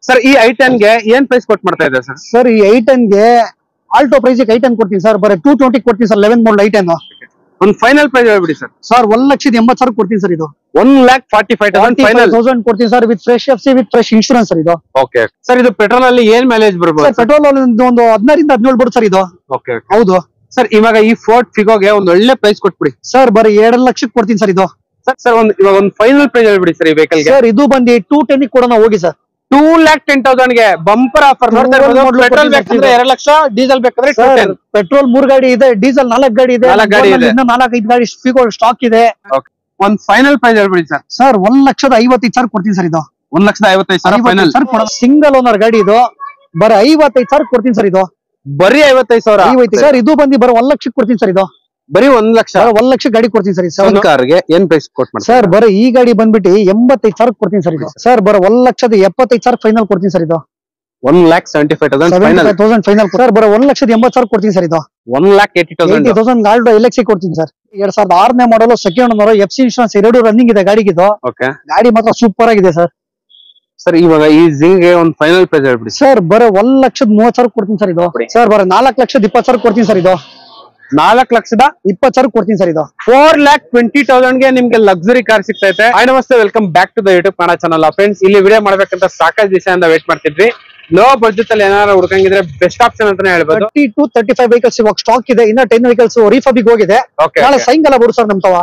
Sir ಈ i10 ಗೆ ಏನ್ ಪ್ರೈಸ್ ಕೊಟ್ಟು ಮಾಡ್ತಾ ಇದೆ ಸರ್? ಸರ್ ಈ i10 ಗೆ ಆಲ್ಟೋ ಪ್ರೈಸ್ i10 ಕೊಡ್ತೀನಿ ಸರ್, ಬರೀ 220 ಕೊಡ್ತೀನಿ ಸರ್. 11 ಮಾಡಲ್ i10. ಒಂದು ಫೈನಲ್ ಪ್ರೈಸ್ ಹೇಳ್ಬಿಡಿ ಸರ್. ಸರ್ 1,80,000 ಕೊಡ್ತೀನಿ ಸರ್. ಇದು 1,45,000 ಕೊಡ್ತೀನಿ sir, with fresh FC with fresh insurance sir. ಇದು ಓಕೆ ಸರ್. ಇದು ಪೆಟ್ರೋಲ್ ಅಲ್ಲಿ ಏನ್ ಮೈಲೇಜ್ ಬರ್ಬೋದು? ಪೆಟ್ರೋಲ್ ಒಂದು 16 ರಿಂದ 17 ಬರುತ್ತೆ ಸರ್ ಇದು. ಓಕೆ ಹೌದು ಸರ್. ಇವಾಗ ಈ ಫೋರ್ಡ್ ಫಿಗೋಗೆ ಒಂದು ಒಳ್ಳೆ ಪ್ರೈಸ್ ಕೊಟ್ಬಿಡಿ ಸರ್, ಬರೀ 2 ಲಕ್ಷಕ್ಕೆ ಕೊಡ್ತೀನಿ ಸರ್. ಇದು ಸರ್ ಇವಾಗ ಒಂದು ಫೈನಲ್ ಪ್ರೈಸ್ ಹೇಳ್ಬಿಡಿ ಸರ್ ಈ ವೆಹಿಕಲ್ ಗೆ. ಸರ್ ಇದು ಬಂದು 210 ಕೊಡೋಣ ಹೋಗಿ ಸರ್. 2,10,000 ಗೆ ಬಂಪರ್ ಆಫರ್ ನೋಡ್ತಾ ಇರ್ಬೋದು. ಪೆಟ್ರೋಲ್ ಬೇಕಂದ್ರೆ 2 ಲಕ್ಷ, ಡೀಸೆಲ್ ಬೇಕಂದ್ರೆ 210. ಪೆಟ್ರೋಲ್ 3 ಗಾಡಿ ಇದೆ, ಡೀಸೆಲ್ 4 ಗಾಡಿ ಇದೆ, 4 ಗಾಡಿ ಇದೆ, ಇನ್ನು 4-5 ಗಾಡಿ ಫಿಗೋ ಸ್ಟಾಕ್ ಇದೆ. ಒಂದು ಫೈನಲ್ ಪ್ರೈಸ್ ಹೇಳ್ಬಿಡಿ ಸರ್. ಸರ್ 1,55,000 ಕೊಡ್ತೀನಿ ಸರ್. ಇದು 1,55,000 ಫೈನಲ್ ಸಿಂಗಲ್ ಓನರ್ ಗಾಡಿ. ಇದು ಬರೀ 55,000 ಕೊಡ್ತೀನಿ ಸರ್. ಇದು ಬರೀ 55,000 ಸರ್. ಇದು ಬಂದು ಬರೀ 1 ಲಕ್ಷಕ್ಕೆ ಕೊಡ್ತೀನಿ ಸರ್. ಇದು ಬರೀ 1 ಲಕ್ಷ 1 ಲಕ್ಷ ಗಾಡಿ ಕೊಡ್ತೀನಿ ಸರ್. ಸೆವೆನ್ ಕಾರ್ಗೆ ಏನ್ ಪ್ರೈಸ್ ಕೊಟ್ಟು ಮಾಡ್ತಾರೆ ಸರ್? ಬರೀ ಈ ಗಾಡಿ ಬಂದ್ಬಿಟ್ಟು 85,000 ಕೊಡ್ತೀನಿ ಸರ್. ಇದು ಸರ್ ಬರೀ 1,75,000 ಫೈನಲ್ ಕೊಡ್ತೀನಿ ಸರ್. ಇದು 1,75,000 ಫೈನಲ್ ಸರ್. ಬರೀ 1,80,000 ಕೊಡ್ತೀನಿ ಸರ್. ಇದು 1,80,000 ಆಲ್ಟೋ LX ಕೊಡ್ತೀನಿ ಸರ್. 2006ನೇ model, second owner, FC insurance 2 running ಇದೆ ಗಾಡಿಗೆ. ಇದು ಗಾಡಿ ಮಾತ್ರ ಸೂಪರ್ ಆಗಿದೆ ಸರ್. ಸರ್ ಇವಾಗ ಈ ಜಿಂಗ್ ಗೆ ಒಂದು ಫೈನಲ್ ಪ್ರೈಸ್ ಹೇಳ್ಬಿಡಿ ಸರ್. ಬರೀ 1,30,000 ಕೊಡ್ತೀನಿ ಸರ್. ಇದು ಸರ್ ಬರೀ 4,20,000 ಕೊಡ್ತೀನಿ ಸರ್. ಇದು 4,20,000 ಕೊಡ್ತೀನಿ ಸರ್. ಇದು 4,20,000 ಗೆ ನಿಮ್ಗೆ ಲಕ್ಸುರಿ ಕಾರ್ ಸಿಗ್ತೈತೆ. ಹಾಯ್ ನಮಸ್ತೆ, welcome back to the YouTube Kannada channel. Friends, ಇಲ್ಲಿ ವಿಡಿಯೋ ಮಾಡ್ಬೇಕಂತ ಸಾಕಷ್ಟು ದಿವಸದಿಂದ ವೇಟ್ ಮಾಡ್ತಿದ್ವಿ. ಲೋ ಬಜೆಟ್ ಅಲ್ಲಿ ಏನಾದ್ರು ಹುಡುಕಂಗಿದ್ರೆ ಬೆಸ್ಟ್ ಆಪ್ಷನ್ ಅಂತಾನೆ ಹೇಳ್ಬೋದು. 30 to 35 ವೆಹಿಕಲ್ಸ್ ಇವಾಗ ಸ್ಟಾಕ್ ಇದೆ. ಇನ್ನ 10 ವೆಹಿಕಲ್ಸ್ ರೀಫಬಿಗೆ ಹೋಗಿದೆ. ನಾಳೆ ಸಾಯಂಕಾಲ ಬರು ಸರ್ ನಮ್ ತವ.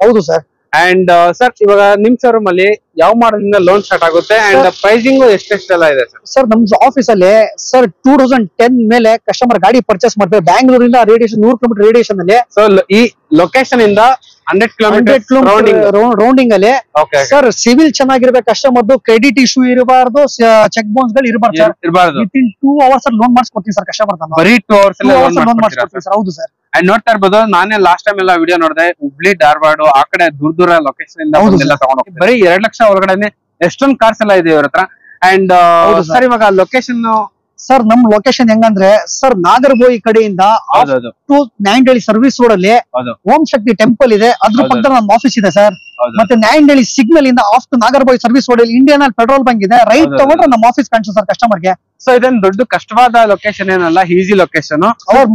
ಹೌದು ಸರ್. ಅಂಡ್ ಸರ್ ಇವಾಗ ನಿಮ್ ಶೋರೂಮ್ ಅಲ್ಲಿ ಯಾವ ಮಾಡಲ್ ಇಂದ ಲೋನ್ ಸ್ಟಾರ್ಟ್ ಆಗುತ್ತೆ ಅಂಡ್ ಪ್ರೈಸಿಂಗ್ ಎಷ್ಟೆಷ್ಟೆಲ್ಲ ಇದೆ ಸರ್? ಸರ್ ನಮ್ ಆಫೀಸ್ ಅಲ್ಲಿ ಸರ್ 2010 ಮೇಲೆ ಕಸ್ಟಮರ್ ಗಾಡಿ ಪರ್ಚೇಸ್ ಮಾಡ್ತಾರೆ. ಬ್ಯಾಂಗ್ಳೂರಿಂದ ರೇಡಿಯೇಷನ್ 100 ಕಿಲೋಮೀಟರ್ ರೇಡಿಯೇಷನ್ ಅಲ್ಲಿ. ಸೊ ಈ ಲೊಕೇಶನ್ ಇಂದ 100 ಕಿಲೋಮೀಟರ್ ರೌಂಡಿಂಗ್ ಅಲ್ಲಿ ಸರ್. ಸಿವಿಲ್ ಚೆನ್ನಾಗಿರ್ಬೇಕು, ಕಸ್ಟಮರ್ದು ಕ್ರೆಡಿಟ್ ಇಶ್ಯೂ ಇರಬಾರ್ದು, ಚೆಕ್ ಬೌನ್ಸ್ ಗಳು ಇರಬಾರ್ದು ಸರ್. ವಿತಿನ್ 2 hours ಲೋನ್ ಮಾಡಿಸ್ಕೊಡ್ತೀನಿ ಸರ್ ಕಸ್ಟಮರ್. ಬರೀ 2 hours ಲೋನ್ ಮಾಡಿಸ್ಕೊಡ್ತೀನಿ ಸರ್. ಹೌದು ಸರ್. ಅಂಡ್ ನೋಡ್ತಾ ಇರ್ಬೋದು, ನಾನೇ ಲಾಸ್ಟ್ ಟೈಮ್ ಎಲ್ಲ ವಿಡಿಯೋ ನೋಡಿದೆ, ಹುಬ್ಳಿ ಧಾರವಾಡ ಆ ಕಡೆ ದೂರ ಲೊಕೇಶನ್ ಇಂದ ತಗೊಂಡು ಹೋಗಿ ಬರೀ 2 ಲಕ್ಷ ಒಳಗಡೆ ಎಷ್ಟೊಂದು ಕಾರ್ಸ್ ಎಲ್ಲ ಇದೆ ಇವ್ರ ಹತ್ರ. ಅಂಡ್ ಸರ್ ಇವಾಗ ಲೊಕೇಶನ್ ಸರ್ ನಮ್ ಲೊಕೇಶನ್ ಹೆಂಗಂದ್ರೆ ಸರ್, ನಾಗರಬೋಯಿ ಕಡೆಯಿಂದ ನ್ಯಾಯಂಡಳ್ಳಿ ಸರ್ವಿಸ್ ರೋಡ್ ಅಲ್ಲಿ ಓಂ ಶಕ್ತಿ ಟೆಂಪಲ್ ಇದೆ, ಅದ್ರ ಪಕ್ಕದಲ್ಲಿ ನಮ್ಮ ಆಫೀಸ್ ಇದೆ ಸರ್. ಮತ್ತೆ ನ್ಯಾಯಂಡಳ್ಳಿ ಸಿಗ್ನಲ್ ಇಂದ ಆಫ್ ಟು ನಾಗರಬೋಯಿ ಸರ್ವಿಸ್ ರೋಡ್ ಅಲ್ಲಿ ಇಂಡಿಯನ್ ಪೆಟ್ರೋಲ್ ಬಂಕ್ ಇದೆ. ರೈಟ್ ತಗೊಂಡ್ರೆ ನಮ್ಮ ಆಫೀಸ್ ಕಾಣಿಸುತ್ತೆ ಸರ್ ಕಸ್ಟಮರ್ ಗೆ. ಸೊ ಇದೇನ್ ದೊಡ್ಡ ಕಷ್ಟವಾದ ಲೊಕೇಶನ್ ಏನಲ್ಲ, ಈಸಿ ಲೊಕೇಶನ್.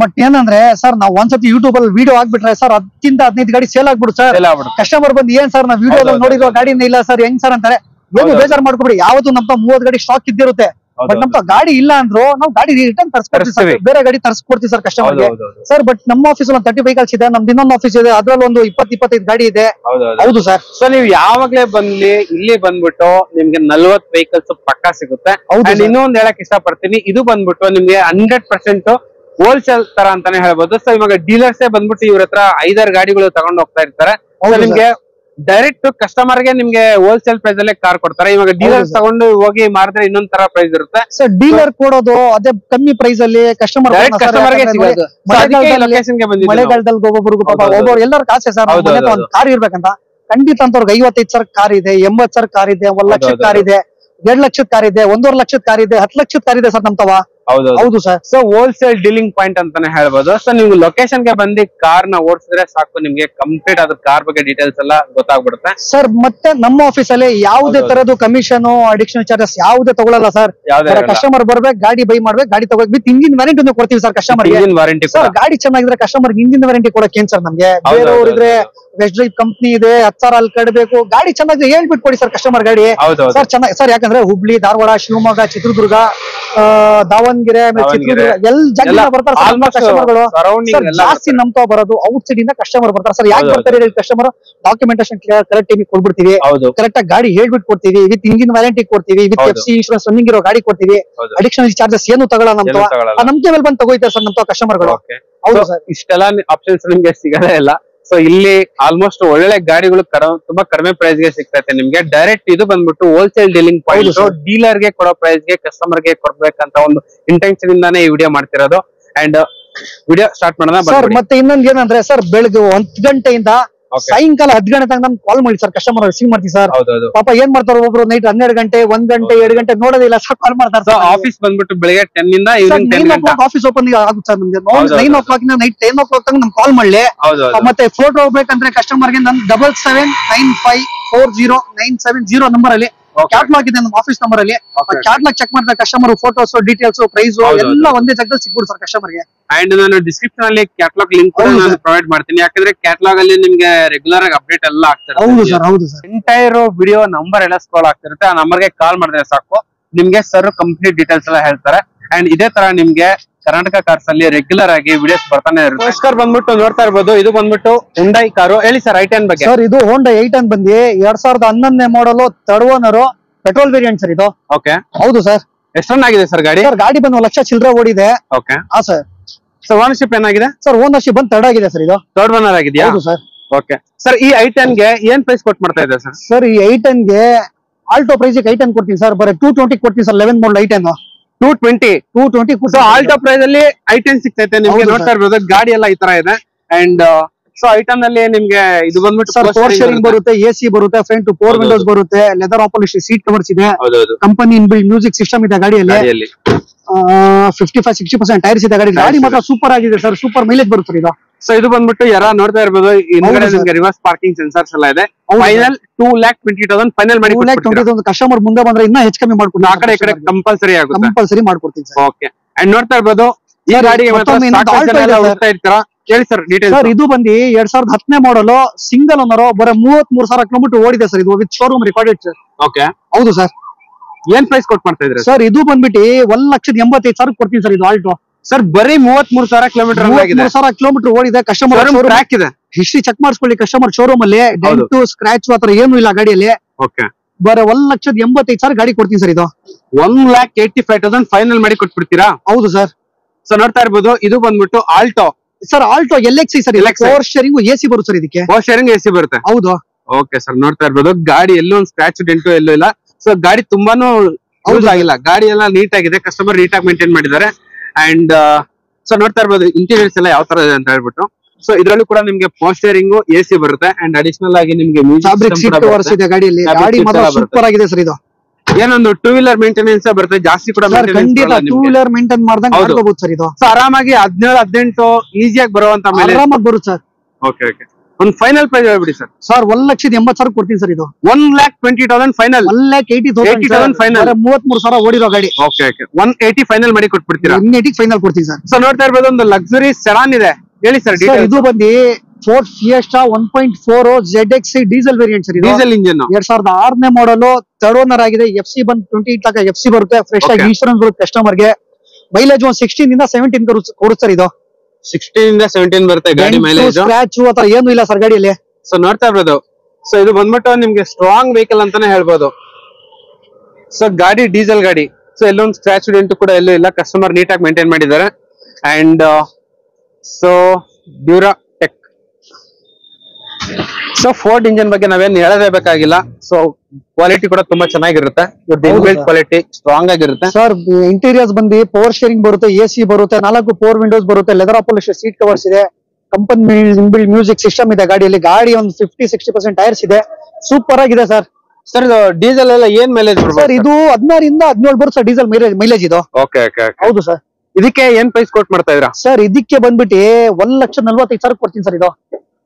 ಬಟ್ ಏನಂದ್ರೆ ಸರ್, ನಾವ್ ಒಂದ್ಸತಿ ಯೂಟ್ಯೂಬ್ ಅಲ್ಲಿ ವಿಡಿಯೋ ಆಗ್ಬಿಟ್ರೆ ಸರ್ 10 to 15 ಗಾಡಿ ಸೇಲ್ ಆಗ್ಬಿಡುತ್ತೆ ಸರ್. ಕಸ್ಟಮರ್ ಬಂದು ಏನ್ ಸರ್, ನಾವ್ ವಿಡಿಯೋ ನೋಡಿರೋ ಗಾಡಿನೇ ಇಲ್ಲ ಸರ್, ಹೆಂಗ್ ಸರ್ ಅಂತಾರೆ. ಏನು ಬೇಜಾರ್ ಮಾಡ್ಕೊಬಿಡಿ, ಯಾವತ್ತು ನಮ್ 30 ಗಾಡಿ ಸ್ಟಾಕ್ ಇದ್ದಿರುತ್ತೆ. ಬಟ್ ನಮ್ ಗಾಡಿ ಇಲ್ಲ ಅಂದ್ರು ನಾವು ಗಾಡಿ ರಿಟರ್ನ್ ತರ್ಸ್ಕೊಡ್ತೀವಿ, ಬೇರೆ ಗಾಡಿ ತರ್ಸ್ಕೊಡ್ತೀವಿ ಸರ್ ಕಸ್ಟಮರ್ ಗೆ ಸರ್. ಬಟ್ ನಮ್ಮ ಆಫೀಸ್ ಒಂದು 30 ವೆಹಿಕಲ್ಸ್ ಇದೆ, ನಮ್ದು ಇನ್ನೊಂದು ಆಫೀಸ್ ಇದೆ, ಅದ್ರಲ್ಲಿ ಒಂದು 20-25 ಗಾಡಿ ಇದೆ. ಹೌದು ಸರ್. ಸೊ ನೀವು ಯಾವಾಗ್ಲೇ ಬಂದ್ಲಿ ಇಲ್ಲಿ ಬಂದ್ಬಿಟ್ಟು ನಿಮ್ಗೆ 40 ವೆಹಿಕಲ್ಸ್ ಪಕ್ಕಾ ಸಿಗುತ್ತೆ. ಇನ್ನೊಂದ್ ಹೇಳಕ್ ಇಷ್ಟಪಡ್ತೀನಿ, ಇದು ಬಂದ್ಬಿಟ್ಟು ನಿಮ್ಗೆ 100% ಹೋಲ್ಸೇಲ್ ತರ ಅಂತಾನೆ ಹೇಳ್ಬೋದು. ಸೊ ಇವಾಗ ಡೀಲರ್ಸೇ ಬಂದ್ಬಿಟ್ಟು ಇವ್ರ ಹತ್ರ 5-6 ಗಾಡಿಗಳು ತಗೊಂಡು ಹೋಗ್ತಾ ಇರ್ತಾರೆ. ನಿಮ್ಗೆ ಡೈರೆಕ್ಟ್ ಕಸ್ಟಮರ್ ಗೆ ನಿಮ್ಗೆ ಹೋಲ್ಸೇಲ್ ಪ್ರೈಸ್ ಅಲ್ಲೇ ಕಾರ್ ಕೊಡ್ತಾರೆ. ಇವಾಗ ಡೀಲರ್ಸ್ ತಗೊಂಡು ಹೋಗಿ ಮಾರಿದ್ರೆ ಇನ್ನೊಂದ್ ತರ ಪ್ರೈಸ್ ಇರುತ್ತೆ ಸರ್. ಡೀಲರ್ ಕೊಡೋದು ಅದೇ ಕಮ್ಮಿ ಪ್ರೈಸ್ ಅಲ್ಲಿ ಕಸ್ಟಮರ್ ಗೆ ಸಿಗೋದು. ಮಳೆಗಾಲದಲ್ಲಿ ಒಬ್ಬೊಬ್ರು ಎಲ್ಲರಿಗೂ ಆಸೆ ಸರ್, ಒಂದು ಕಾರ್ ಇರ್ಬೇಕಂತ. ಖಂಡಿತ ಅಂತವ್ರಿಗೆ 55,000 ಕಾರ್ ಇದೆ, 80,000 ಕಾರ್ ಇದೆ, 1 ಲಕ್ಷದ ಕಾರ್ ಇದೆ, 2 ಲಕ್ಷದ ಕಾರ್ ಇದೆ, 1.5 ಲಕ್ಷದ ಕಾರ್ ಇದೆ, 10 ಲಕ್ಷದ ಕಾರ್ ಇದೆ ಸರ್ ನಮ್ ತವ. ಹೌದು sir. So wholesale dealing point ಅಂತಾನೆ ಹೇಳ್ಬೋದು. ಸೊ ನೀವು ಲೊಕೇಶನ್ ಗೆ ಬಂದು ಕಾರ್ ನ ಓಡಿಸಿದ್ರೆ ಸಾಕು, ನಿಮ್ಗೆ ಕಂಪ್ಲೀಟ್ ಅದ್ರ ಕಾರ್ ಬಗ್ಗೆ ಡೀಟೇಲ್ಸ್ ಎಲ್ಲ ಗೊತ್ತಾಗ್ಬಿಡುತ್ತೆ ಸರ್. ಮತ್ತೆ ನಮ್ಮ ಆಫೀಸ್ ಅಲ್ಲಿ ಯಾವುದೇ ತರದ್ದು ಕಮಿಷನ್, ಅಡಿಷನಲ್ ಚಾರ್ಜಸ್ ಯಾವುದೇ ತಗೊಳ್ಳಲ್ಲ ಸರ್. ಕಸ್ಟಮರ್ ಬರ್ಬೇಕು, ಗಾಡಿ ಬೈ ಮಾಡ್ಬೇಕು, ಗಾಡಿ ತಗೋಬೇಕು, ವಿತ್ ಇಂಜಿನ್ ವ್ಯಾರಂಟಿ ಕೊಡ್ತೀವಿ ಸರ್ ಕಸ್ಟಮರ್ ಗೆ. ಸರ್ ಗಾಡಿ ಚೆನ್ನಾಗಿದ್ರೆ ಕಸ್ಟಮರ್ ಇಂಜಿನ್ ವ್ಯಾರಂಟಿ ಕೊಡಕ್ಕೆ ಏನ್ ಸರ್ ನಮ್ಗೆ. ಬೇರೆಯವ್ರಿದ್ರೆ ವೆಸ್ಟ್ ಡ್ರೈವ್ ಕಂಪ್ನಿ ಇದೆ, 10,000 ಅಲ್ಲಿ ಕಟ್ಟಬೇಕು. ಗಾಡಿ ಚೆನ್ನಾಗಿ ಹೇಳ್ಬಿಟ್ಟು ಕೊಡಿ ಸರ್ ಕಸ್ಟಮರ್ ಗಾಡಿ ಸರ್. ಚೆನ್ನಾಗಿ ಸರ್, ಯಾಕಂದ್ರೆ ಹುಬ್ಳಿ, ಧಾರವಾಡ, ಶಿವಮೊಗ್ಗ, ಚಿತ್ರದುರ್ಗ, ದಾವಣಗೆರೆ, ಎಲ್ಲ ಬರ್ತಾರೆ ಕಸ್ಟಮರ್ಗಳು. ಜಾಸ್ತಿ ನಮ್ತಾ ಬರೋದು ಔಟ್ ಸೈಡ್ ಇಂದ ಕಸ್ಟಮರ್ ಬರ್ತಾರೆ ಸರ್. ಯಾಕೆ ಬರ್ತಾರೆ ಹೇಳಿ? ಕಸ್ಟಮರ್ ಡಾಕ್ಯುಮೆಂಟೇಶನ್ ಕರೆಕ್ಟ್ ಟೈಮಿಗೆ ಕೊಡ್ಬಿಡ್ತೀವಿ, ಕರೆಕ್ಟ್ ಆಗಿ ಗಾಡಿ ಹೇಳ್ಬಿಟ್ಟು ಕೊಡ್ತೀವಿ, ವಿತ್ ಇಂಜಿನ್ ವ್ಯಾರಂಟಿ ಕೊಡ್ತೀವಿ, ವಿತ್ ಎಫ್ಸಿ ಇನ್ಶೂರೆನ್ಸ್ ರನ್ನಿಂಗ್ ಇರೋ ಗಾಡಿ ಕೊಡ್ತೀವಿ. ಅಡಿಷನಲ್ ಚಾರ್ಜಸ್ ಏನು ತಗೊಳ್ಳಲ್ಲ ನಮ್ಗೆ. ನಮ್ಗೆ ಮೇಲೆ ಬಂದು ತಗೋತಾರೆ ಸರ್ ನಮ್ತಾ ಕಸ್ಟಮರ್ಗಳು. ಹೌದು ಸರ್. ಇಷ್ಟೆಲ್ಲ ಆಪ್ಷನ್ಸ್ ನಿಮ್ಗೆ ಸಿಗದೇ ಇಲ್ಲ. ಸೊ ಇಲ್ಲಿ ಆಲ್ಮೋಸ್ಟ್ ಒಳ್ಳೆ ಗಾಡಿಗಳು ತುಂಬಾ ಕಡಿಮೆ ಪ್ರೈಸ್ ಗೆ ಸಿಗ್ತೈತೆ ನಿಮ್ಗೆ. ಡೈರೆಕ್ಟ್ ಇದು ಬಂದ್ಬಿಟ್ಟು ಹೋಲ್ಸೇಲ್ ಡೀಲಿಂಗ್ ಪಾಯಿಂಟ್. ಡೀಲರ್ ಗೆ ಕೊಡೋ ಪ್ರೈಸ್ ಗೆ ಕಸ್ಟಮರ್ ಗೆ ಕೊಡ್ಬೇಕಂತ ಒಂದು ಇಂಟೆನ್ಷನ್ ಇಂದಾನೆ ಈ ವಿಡಿಯೋ ಮಾಡ್ತಿರೋದು. ಅಂಡ್ ವಿಡಿಯೋ ಸ್ಟಾರ್ಟ್ ಮಾಡೋಣ ಸರ್. ಮತ್ತೆ ಇನ್ನೊಂದು ಏನಂದ್ರೆ ಸರ್, ಬೆಳಗ್ಗೆ 1 ಗಂಟೆಯಿಂದ ಸಾಯಂಕಾಲ 10 ಗಂಟೆ ತನಕ ನಮ್ಗೆ ಕಾಲ್ ಮಾಡಿ ಸರ್. ಕಸ್ಟಮರ್ ರಿಸೀವ್ ಮಾಡ್ತೀವಿ ಸರ್. ಪಾಪ ಏನ್ ಮಾಡ್ತಾರೆ, ಒಬ್ರು ನೈಟ್ 12 ಗಂಟೆ, 1 ಗಂಟೆ, 2 ಗಂಟೆ ನೋಡೋದಿಲ್ಲ ಸರ್, ಕಾಲ್ ಮಾಡ್ತಾರೆ ಸರ್. ಆಫೀಸ್ ಬಂದ್ಬಿಟ್ಟು ಬೆಳಿಗ್ಗೆ 10 ಇಂದ ಈವ್ನಿಂಗ್ 10 ಗಂಟೆ ಆಫೀಸ್ ಓಪನ್ ಆಗುತ್ತೆ ಸರ್ ನಮ್ಗೆ. 9 o'clock ಇಂದ ನೈಟ್ 10 o'clock ತನಕ ನಮ್ಗೆ ಕಾಲ್ ಮಾಡ್ಲಿ. ಮತ್ತೆ ಫೋಟೋ ಹೋಗ್ಬೇಕಂದ್ರೆ ಕಸ್ಟಮರ್ ಗೆ ನನ್ 7795409790 ನಂಬರ್ ಅಲ್ಲಿ ಕ್ಯಾಟ್ಲಾಗ್ ಇದೆ ನಮ್ಮ ಆಫೀಸ್ ನಂಬರ್ ಅಲ್ಲಿ. ಕ್ಯಾಟ್ಲಾಗ್ ಚೆಕ್ ಮಾಡಿದ್ರೆ ಕಸ್ಟಮರ್ ಫೋಟೋಸ್, ಡೀಟೇಲ್ಸ್, ಪ್ರೈಸ್ ಎಲ್ಲ ಒಂದೇ ಜಾಗದಲ್ಲಿ ಸಿಗ್ಬೋದು ಸರ್ ಕಸ್ಟಮರ್ ಗೆ. ಅಂಡ್ ನಾನು ಡಿಸ್ಕ್ರಿಪ್ಷನ್ ಅಲ್ಲಿ ಕ್ಯಾಟ್ಲಾಗ್ ಲಿಂಕ್ ಕೂಡ ನಾನು ಪ್ರೊವೈಡ್ ಮಾಡ್ತೀನಿ, ಯಾಕಂದ್ರೆ ಕ್ಯಾಟ್ಲಾಗ್ ಅಲ್ಲಿ ನಿಮ್ಗೆ ರೆಗ್ಯುಲರ್ ಆಗಿ ಅಪ್ಡೇಟ್ ಎಲ್ಲ ಆಗ್ತಾರೆ. ಹೌದು ಸರ್. ಎಂಟೈರ್ ವಿಡಿಯೋ ನಂಬರ್ ಎಲ್ಲ ಸ್ಕ್ರೋಲ್ ಆಗ್ತಿರುತ್ತೆ, ಆ ನಂಬರ್ ಗೆ ಕಾಲ್ ಮಾಡಿದ್ರೆ ಸಾಕು, ನಿಮ್ಗೆ ಸರ್ ಕಂಪ್ಲೀಟ್ ಡೀಟೇಲ್ಸ್ ಎಲ್ಲ ಹೇಳ್ತಾರೆ. ಅಂಡ್ ಇದೇ ತರ ನಿಮ್ಗೆ ಕರ್ನಾಟಕ ಕಾರ್ಸ್ ಅಲ್ಲಿ ರೆಗ್ಯುಲರ್ ಆಗಿ ವಿಡಿಯೋಸ್ ಬರ್ತಾನೆ ಇರುತ್ತೆ. ಕಾರ್ ಬಂದ್ಬಿಟ್ಟು ನೋಡ್ತಾ ಇರ್ಬೋದು, ಇದು ಬಂದ್ಬಿಟ್ಟು ಹುಂಡೈ ಕಾರು. ಹೇಳಿ ಸರ್ i10 ಬಗ್ಗೆ. ಸರ್ ಇದು ಹೋಂಡಾ i10 ಬಂದಿ 2011 model, third owner, petrol variant sir ಇದು. ಓಕೆ, ಹೌದು ಸರ್. ಎಷ್ಟು ರನ್ ಆಗಿದೆ ಸರ್ ಗಾಡಿ? ಸರ್ ಗಾಡಿ ಬಂದು 1 ಲಕ್ಷ ಚಿಲ್ಲರೆ ಓಡಿದೆ. ಓಕೆ, ಹಾ ಸರ್. ಸರ್ ಓನರ್ಶಿಪ್ ಏನಾಗಿದೆ? ಸರ್ ಓನರ್ಶಿಪ್ ಬಂದು ಥರ್ಡ್ ಆಗಿದೆ ಸರ್ ಇದು. ಥರ್ಡ್ ಓನರ್ ಆಗಿದೆಯಾ? ಹೌದು ಸರ್. ಓಕೆ ಸರ್, ಈ i10 ಗೆ ಏನ್ ಪ್ರೈಸ್ ಕೊಟ್ಟು ಮಾಡ್ತಾ ಇದೆ ಸರ್? ಸರ್ ಈ i10 ಗೆ ಆಲ್ಟೋ ಪ್ರೈಸ್ i10 ಕೊಡ್ತೀನಿ ಸರ್, ಬರೀ 220 ಕೊಡ್ತೀನಿ ಸರ್. 11 ಮಾಡಲ್ i10 220. ಸೊ ಆಲ್ಟೋ ಪ್ರೈಸ್ ಅಲ್ಲಿ i10 ಸಿಗ್ತೈತೆ ನಿಮ್ಗೆ. ನೋಡ್ತಾ ಇರ್ಬೋದು ಗಾಡಿ ಎಲ್ಲ ಈ ತರ ಇದೆ. ಅಂಡ್ ಸೊ i10 ನಲ್ಲಿ ನಿಮ್ಗೆ ಇದು ಬಂದ್ಬಿಟ್ಟು ಸರ್ ಪವರ್ ಶೇರಿಂಗ್ ಬರುತ್ತೆ, ಎಸಿ ಬರುತ್ತೆ, ಫ್ರಂಟ್ 4 ವಿಂಡೋಸ್ ಬರುತ್ತೆ, ಲೆದರ್ ಆಪೋಲಿಶ್ ಸೀಟ್ ಕವರ್ಸ್ ಇದೆ, ಕಂಪನಿ ಇನ್ಬಿಲ್ಟ್ ಮ್ಯೂಸಿಕ್ ಸಿಸ್ಟಮ್ ಇದೆ ಗಾಡಿಯಲ್ಲಿ. 55-60% ಟೈರ್ಸ್ ಇದೆ ಗಾಡಿ ಮಾತ್ರ ಸೂಪರ್ ಆಗಿದೆ ಸರ್, ಸೂಪರ್ ಮೈಲೇಜ್ ಬರುತ್ತೆ ಸರ್ ಇದು. ಸೊ ಇದು ಬಂದ್ಬಿಟ್ಟು ಯಾರ ನೋಡ್ತಾ ಇರ್ಬೋದು, ಹಿಂದ್ಗಡೆ ನಿಮ್ಗೆ ರಿವರ್ಸ್ ಪಾರ್ಕಿಂಗ್ ಸೆನ್ಸರ್ಸ್ ಎಲ್ಲ ಇದೆ. ಫೈನಲ್ 2,20,000 ಫೈನಲ್ ಮಾಡಿ 2,20,000 ಕಸ್ಟಮರ್ ಮುಂದೆ ಬಂದ್ರೆ ಇನ್ನ ಹೆಚ್ಚು ಕಮ್ಮಿ ಮಾಡ್ಕೊಡ್ತೀನಿ. ಆ ಕಡೆ ಈ ಕಡೆ ಕಂಪಲ್ಸರಿ ಆಗುತ್ತೆ, ಕಂಪಲ್ಸರಿ ಮಾಡ್ಕೊಡ್ತೀನಿ ಸರ್. ಓಕೆ, ಅಂಡ್ ನೋಡ್ತಾ ಇರ್ಬೋದು ಈ ಗಾಡಿಗೆ ಹೋಗ್ತಾ ಇರ್ತೀರಾ, ಹೇಳಿ ಸರ್ ಡೀಟೇಲ್ಸ್. ಸರ್ ಇದು ಬಂದು 2010 ಮಾಡಲ್, ಸಿಂಗಲ್ ಓನರ್, ಬರೀ 33,000 ಕಿಲೋಮೀಟರ್ ಓಡಿದೆ ಸರ್ ಇದು, with showroom recorded sir. Okay, ಹೌದು ಸರ್. ಏನ್ ಪ್ರೈಸ್ ಕೊಟ್ಟು ಮಾಡ್ತಾ ಇದ್ರಿ ಸರ್? ಇದು ಬಂದ್ಬಿಟ್ಟು 1,85,000 ಕೊಡ್ತೀನಿ ಸರ್ ಇದು ಆಲ್ಟೋ. ಸರ್ ಬರೀ 33,000 ಕಿಲೋಮೀಟರ್ ಓಡಿದೆ. ಕಸ್ಟಮರ್ ಟ್ರ್ಯಾಕ್ ಇದೆ, ಹಿಸ್ಟ್ರಿ ಚೆಕ್ ಮಾಡಿಸ್ಕೊಳ್ಳಿ ಕಸ್ಟಮರ್ ಶೋರೂಮ್ ಅಲ್ಲಿ. ಡೆಂಟು ಸ್ಕ್ರಾಚ್ ಆತರ ಏನು ಇಲ್ಲ ಗಾಡಿಯಲ್ಲಿ. ಓಕೆ, ಬರೀ 1,85,000 ಗಾಡಿ ಕೊಡ್ತೀನಿ ಸರ್ ಇದು. 1,85,000 ಫೈನಲ್ ಮಾಡಿ ಕೊಟ್ಬಿಡ್ತೀರಾ? ಹೌದು ಸರ್. ಸೊ ನೋಡ್ತಾ ಇರ್ಬೋದು, ಇದು ಬಂದ್ಬಿಟ್ಟು Alto sir. Alto LXi sir, power steering AC ಬರುತ್ತೆ ಸರ್ ಇದಕ್ಕೆ. ಪವರ್ ಶೇರಿಂಗ್ ಎಸಿ ಬರುತ್ತೆ. ಹೌದು. ಓಕೆ ಸರ್, ನೋಡ್ತಾ ಇರ್ಬೋದು ಗಾಡಿ ಎಲ್ಲೂ ಒಂದು ಸ್ಕ್ರಾಚ್ ಡೆಂಟು ಎಲ್ಲೂ ಇಲ್ಲ. ಸೊ ಗಾಡಿ ತುಂಬಾನು ಯೂಸ್ ಆಗಿಲ್ಲ, ಗಾಡಿ ಎಲ್ಲ ನೀಟ್ ಆಗಿದೆ, ಕಸ್ಟಮರ್ ನೀಟ್ ಆಗಿ ಮೇಂಟೈನ್ ಮಾಡಿದ್ದಾರೆ. ಅಂಡ್ ಸೊ ನೋಡ್ತಾ ಇರ್ಬೋದು ಇಂಟೀರಿಯರ್ಸ್ ಎಲ್ಲ ಯಾವ ತರ ಇದೆ ಅಂತ ಹೇಳ್ಬಿಟ್ಟು. ಸೊ ಇದ್ರಲ್ಲೂ ಕೂಡ ನಿಮ್ಗೆ ಪವರ್ ಸ್ಟೇರಿಂಗ್ ಎಸಿ ಬರುತ್ತೆ. ಅಂಡ್ ಅಡಿಷನಲ್ ಆಗಿ ನಿಮ್ಗೆ ಫ್ಯಾಬ್ರಿಕ್ ಸೀಟ್ ಕವರ್ಸ್ ಇದೆ ಗಾಡಿಯಲ್ಲಿ. ಗಾಡಿ ಮಾತ್ರ ಸೂಪರ್ ಆಗಿದೆ ಸರ್ ಇದು. ಏನೊಂದು 2 ವೀಲರ್ ಮೇಂಟೆನೆನ್ಸ್ ಬರುತ್ತೆ, ಜಾಸ್ತಿ ಕೂಡ ಖಂಡಿತ 2 ವೀಲರ್ ಮೇಂಟೈನ್ ಮಾಡ್ದಂಗೆ ಮಾಡ್ಕೋಬಹುದು ಸರ್ ಇದು. ಸೊ ಆರಾಮಾಗಿ 17-18 ಈಸಿಯಾಗಿ ಬರುವಂತ ಮೇಲೆ ಆರಾಮಾಗಿ ಬರುತ್ತೆ ಸರ್. ಓಕೆ, ಒಂದು ಫೈನಲ್ ಪ್ರೈಸ್ ಹೇಳ್ಬಿಡಿ ಸರ್. ಸರ್ 1,80,000 ಕೊಡ್ತೀನಿ ಸರ್ ಇದು. 1,20,000 ಫೈನಲ್. 1,80,000 ಫೈನಲ್. 33,000 ಓಡಿರೋ ಗಾಡಿ. ಓಕೆ, 180 ಫೈನಲ್ ಮಾಡಿ ಕೊಟ್ಬಿಡ್ತೀರಾ? 180 ಫೈನಲ್ ಕೊಡ್ತೀನಿ ಸರ್. ಸೊ ನೋಡ್ತಾ ಇರ್ಬೋದು, ಒಂದು ಲಕ್ಸುರಿ ಸೆಡಾನ್ ಇದೆ, ಹೇಳಿ ಸರ್ ಡೀಟೇಲ್ಸ್. ಇದು ಬಂದು Ford fiesta 1.4 ZXi diesel variant sir ಇದು. ಡೀಸೆಲ್ ಇಂಜಿನ್, 2006 ಮಾಡಲ್, ಥರ್ಡ್ ಓನರ್ ಆಗಿದೆ. FC ಬಂದು 28 ತನಕ FC ಬರುತ್ತೆ, ಫ್ರೆಶ್ ಆಗಿ ಇನ್ಶೂರೆನ್ಸ್ ಬರುತ್ತೆ ಕಸ್ಟಮರ್ ಗೆ. ಮೈಲೇಜ್ ಒಂದು 16 ಇಂದ 17 ಕೊಡುತ್ತೆ ಸರ್ ಇದು. 16 ಇಂದ 17 ಬರುತ್ತೆ ಗಾಡಿ ಮೈಲೇಜ್. ಸ್ಕ್ರಾಚ್ ಆತರ ಏನು ಇಲ್ಲ ಸರ್ ಗಾಡಿಯಲ್ಲಿ. ಸೊ ನೋಡ್ತಾ ಇರ್ಬೋದು, ಸೊ ಇದು ಬಂದ್ಬಿಟ್ಟು ನಿಮ್ಗೆ ಸ್ಟ್ರಾಂಗ್ ವೆಹಿಕಲ್ ಅಂತಾನೆ ಹೇಳ್ಬೋದು. ಸೊ ಗಾಡಿ ಡೀಸೆಲ್ ಗಾಡಿ, ಸೊ ಎಲ್ಲೊಂದು ಸ್ಕ್ರಾಚ್ ಡೆಂಟ್ ಕೂಡ ಎಲ್ಲೂ ಇಲ್ಲ, ಕಸ್ಟಮರ್ ನೀಟಾಗಿ ಮೇಂಟೈನ್ ಮಾಡಿದ್ದಾರೆ. And so Dura tech. So Ford engine ಬಗ್ಗೆ ನಾವೇನು ಹೇಳದೇ ಬೇಕಾಗಿಲ್ಲ. ಸೊ ಕ್ವಾಲಿಟಿ ಕೂಡ ತುಂಬಾ ಚೆನ್ನಾಗಿರುತ್ತೆ, ಕ್ವಾಲಿಟಿ ಸ್ಟ್ರಾಂಗ್ ಆಗಿರುತ್ತೆ ಸರ್. ಇಂಟೀರಿಯರ್ಸ್ ಬಂದು ಪವರ್ ಶೇರಿಂಗ್ ಬರುತ್ತೆ, ಎಸಿ ಬರುತ್ತೆ, 4 ಪವರ್ ವಿಂಡೋಸ್ ಬರುತ್ತೆ, ಲೆದರ್ ಆಪೋಲಿಶ್ ಸೀಟ್ ಕವರ್ಸ್ ಇದೆ, ಕಂಪನಿ ಇನ್ಬಿಲ್ಟ್ ಮ್ಯೂಸಿಕ್ ಸಿಸ್ಟಮ್ ಇದೆ ಗಾಡಿಯಲ್ಲಿ. ಗಾಡಿ ಒಂದು 50-60% ಟೈರ್ಸ್ ಇದೆ, ಸೂಪರ್ ಆಗಿದೆ ಸರ್. ಸರ್ ಇದು ಡೀಸೆಲ್ ಎಲ್ಲ ಏನ್ ಮೈಲೇಜ್ ಸರ್? ಇದು 16 ಇಂದ 17 ಬರುತ್ತೆ ಸರ್ ಡೀಸೆಲ್ ಮೈಲೇಜ್ ಇದು. ಓಕೆ, ಹೌದು ಸರ್. ಇದಕ್ಕೆ ಏನ್ ಪ್ರೈಸ್ ಕೊಟ್ ಮಾಡ್ತಾ ಇದ್ದೀರಾ ಸರ್? ಇದಕ್ಕೆ ಬಂದ್ಬಿಟ್ಟು 1,45,000 ಕೊಡ್ತೀನಿ ಸರ್ ಇದು.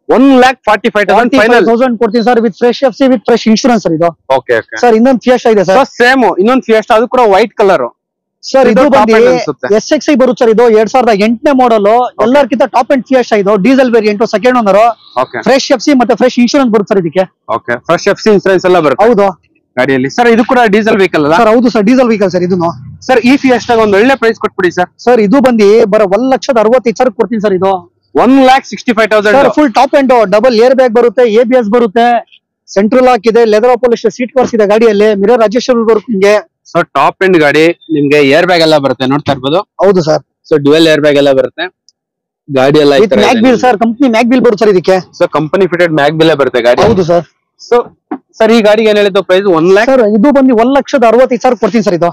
1,45,000 ಕೊಡ್ತೀನಿ sir, with fresh FC with fresh insurance sir ಇದು. ಓಕೆ, ಸರ್ ಇನ್ನೊಂದು ಫಿಯೆಸ್ಟಾ ಇದೆ ಸರ್. ಸೇಮ್ ಇನ್ನೊಂದು ಫಿಯೆಸ್ಟಾ, ಅದು ಕೂಡ ವೈಟ್ ಕಲರ್ ಸರ್. ಇದು ಬಂದು SXi ಬರುತ್ತೆ ಸರ್ ಇದು. 2008 ಮಾಡಲ್, ಎಲ್ಲರಿಗಿಂತ ಟಾಪ್ ಅಂಡ್ ಫಿಯೆಸ್ಟಾ ಇದು. Diesel variant, second owner, fresh FC ಮತ್ತೆ ಫ್ರೆಶ್ ಇನ್ಶೂರೆನ್ಸ್ ಬರುತ್ತೆ ಸರ್ ಇದಕ್ಕೆ. ಓಕೆ, ಫ್ರೆಶ್ FC ಇನ್ಶೂರೆನ್ಸ್ ಎಲ್ಲ ಬರುತ್ತೆ. ಹೌದು ಗಾಡಿಯಲ್ಲಿ. ಸರ್ ಇದು ಕೂಡ ಡೀಸೆಲ್ ವೆಹಿಕಲ್ ಅಲ್ಲ ಸರ್? ಹೌದು ಸರ್, ಡೀಸೆಲ್ ವೆಹಿಕಲ್ ಸರ್ ಇದನ್ನು. ಸರ್ ಈ ಫಿಯೆಸ್ಟಾ ಒಂದು ಒಳ್ಳೆ ಪ್ರೈಸ್ ಕೊಟ್ಬಿಡಿ ಸರ್. ಸರ್ ಇದು ಬಂದು ಬರೋ 1,65,000 ಕೊಡ್ತೀನಿ ಸರ್ ಇದು. 1,65,000 full top and double air bag ಬರುತ್ತೆ, ABS ಬರುತ್ತೆ, ಸೆಂಟ್ರಲ್ ಲಾಕ್ ಇದೆ, ಲೆದರ್ ಆಪೋಲಿಶ್ ಸೀಟ್ ಕವರ್ಸ್ ಇದೆ ಗಾಡಿಯಲ್ಲಿ, ಮಿರರ್ ಅಡ್ಜಸ್ಟಬಲ್ ಬರುತ್ತೆ ನಿಮಗೆ. ಸೊ ಟಾಪ್ ಎಂಡ್ ಗಾಡಿ, ನಿಮ್ಗೆ ಏರ್ ಬ್ಯಾಗ್ ಎಲ್ಲ ಬರುತ್ತೆ, ನೋಡ್ತಾ ಇರ್ಬೋದು. ಹೌದು sir. So dual air bag ಎಲ್ಲ ಬರುತ್ತೆ ಗಾಡಿ ಎಲ್ಲ. ಮ್ಯಾಗ್ ಬಿಲ್ ಸರ್, ಕಂಪನಿ ಮ್ಯಾಗ್ ಬಿಲ್ ಬರುತ್ತೆ ಸರ್ ಇದಕ್ಕೆ. ಸೊ ಕಂಪನಿ ಫಿಟೆಡ್ ಮ್ಯಾಗ್ ಬಿಲ್ ಬರುತ್ತೆ ಗಾಡಿ. ಹೌದು ಸರ್. ಸೊ ಸರ್ ಈ ಗಾಡಿಗೆ ಏನ್ ಹೇಳಿದ್ದು ಪ್ರೈಸ್? 1 lakh. ಸರ್ ಇದು ಬಂದು 1,65,000 ಕೊಡ್ತೀನಿ ಸರ್ ಇದು.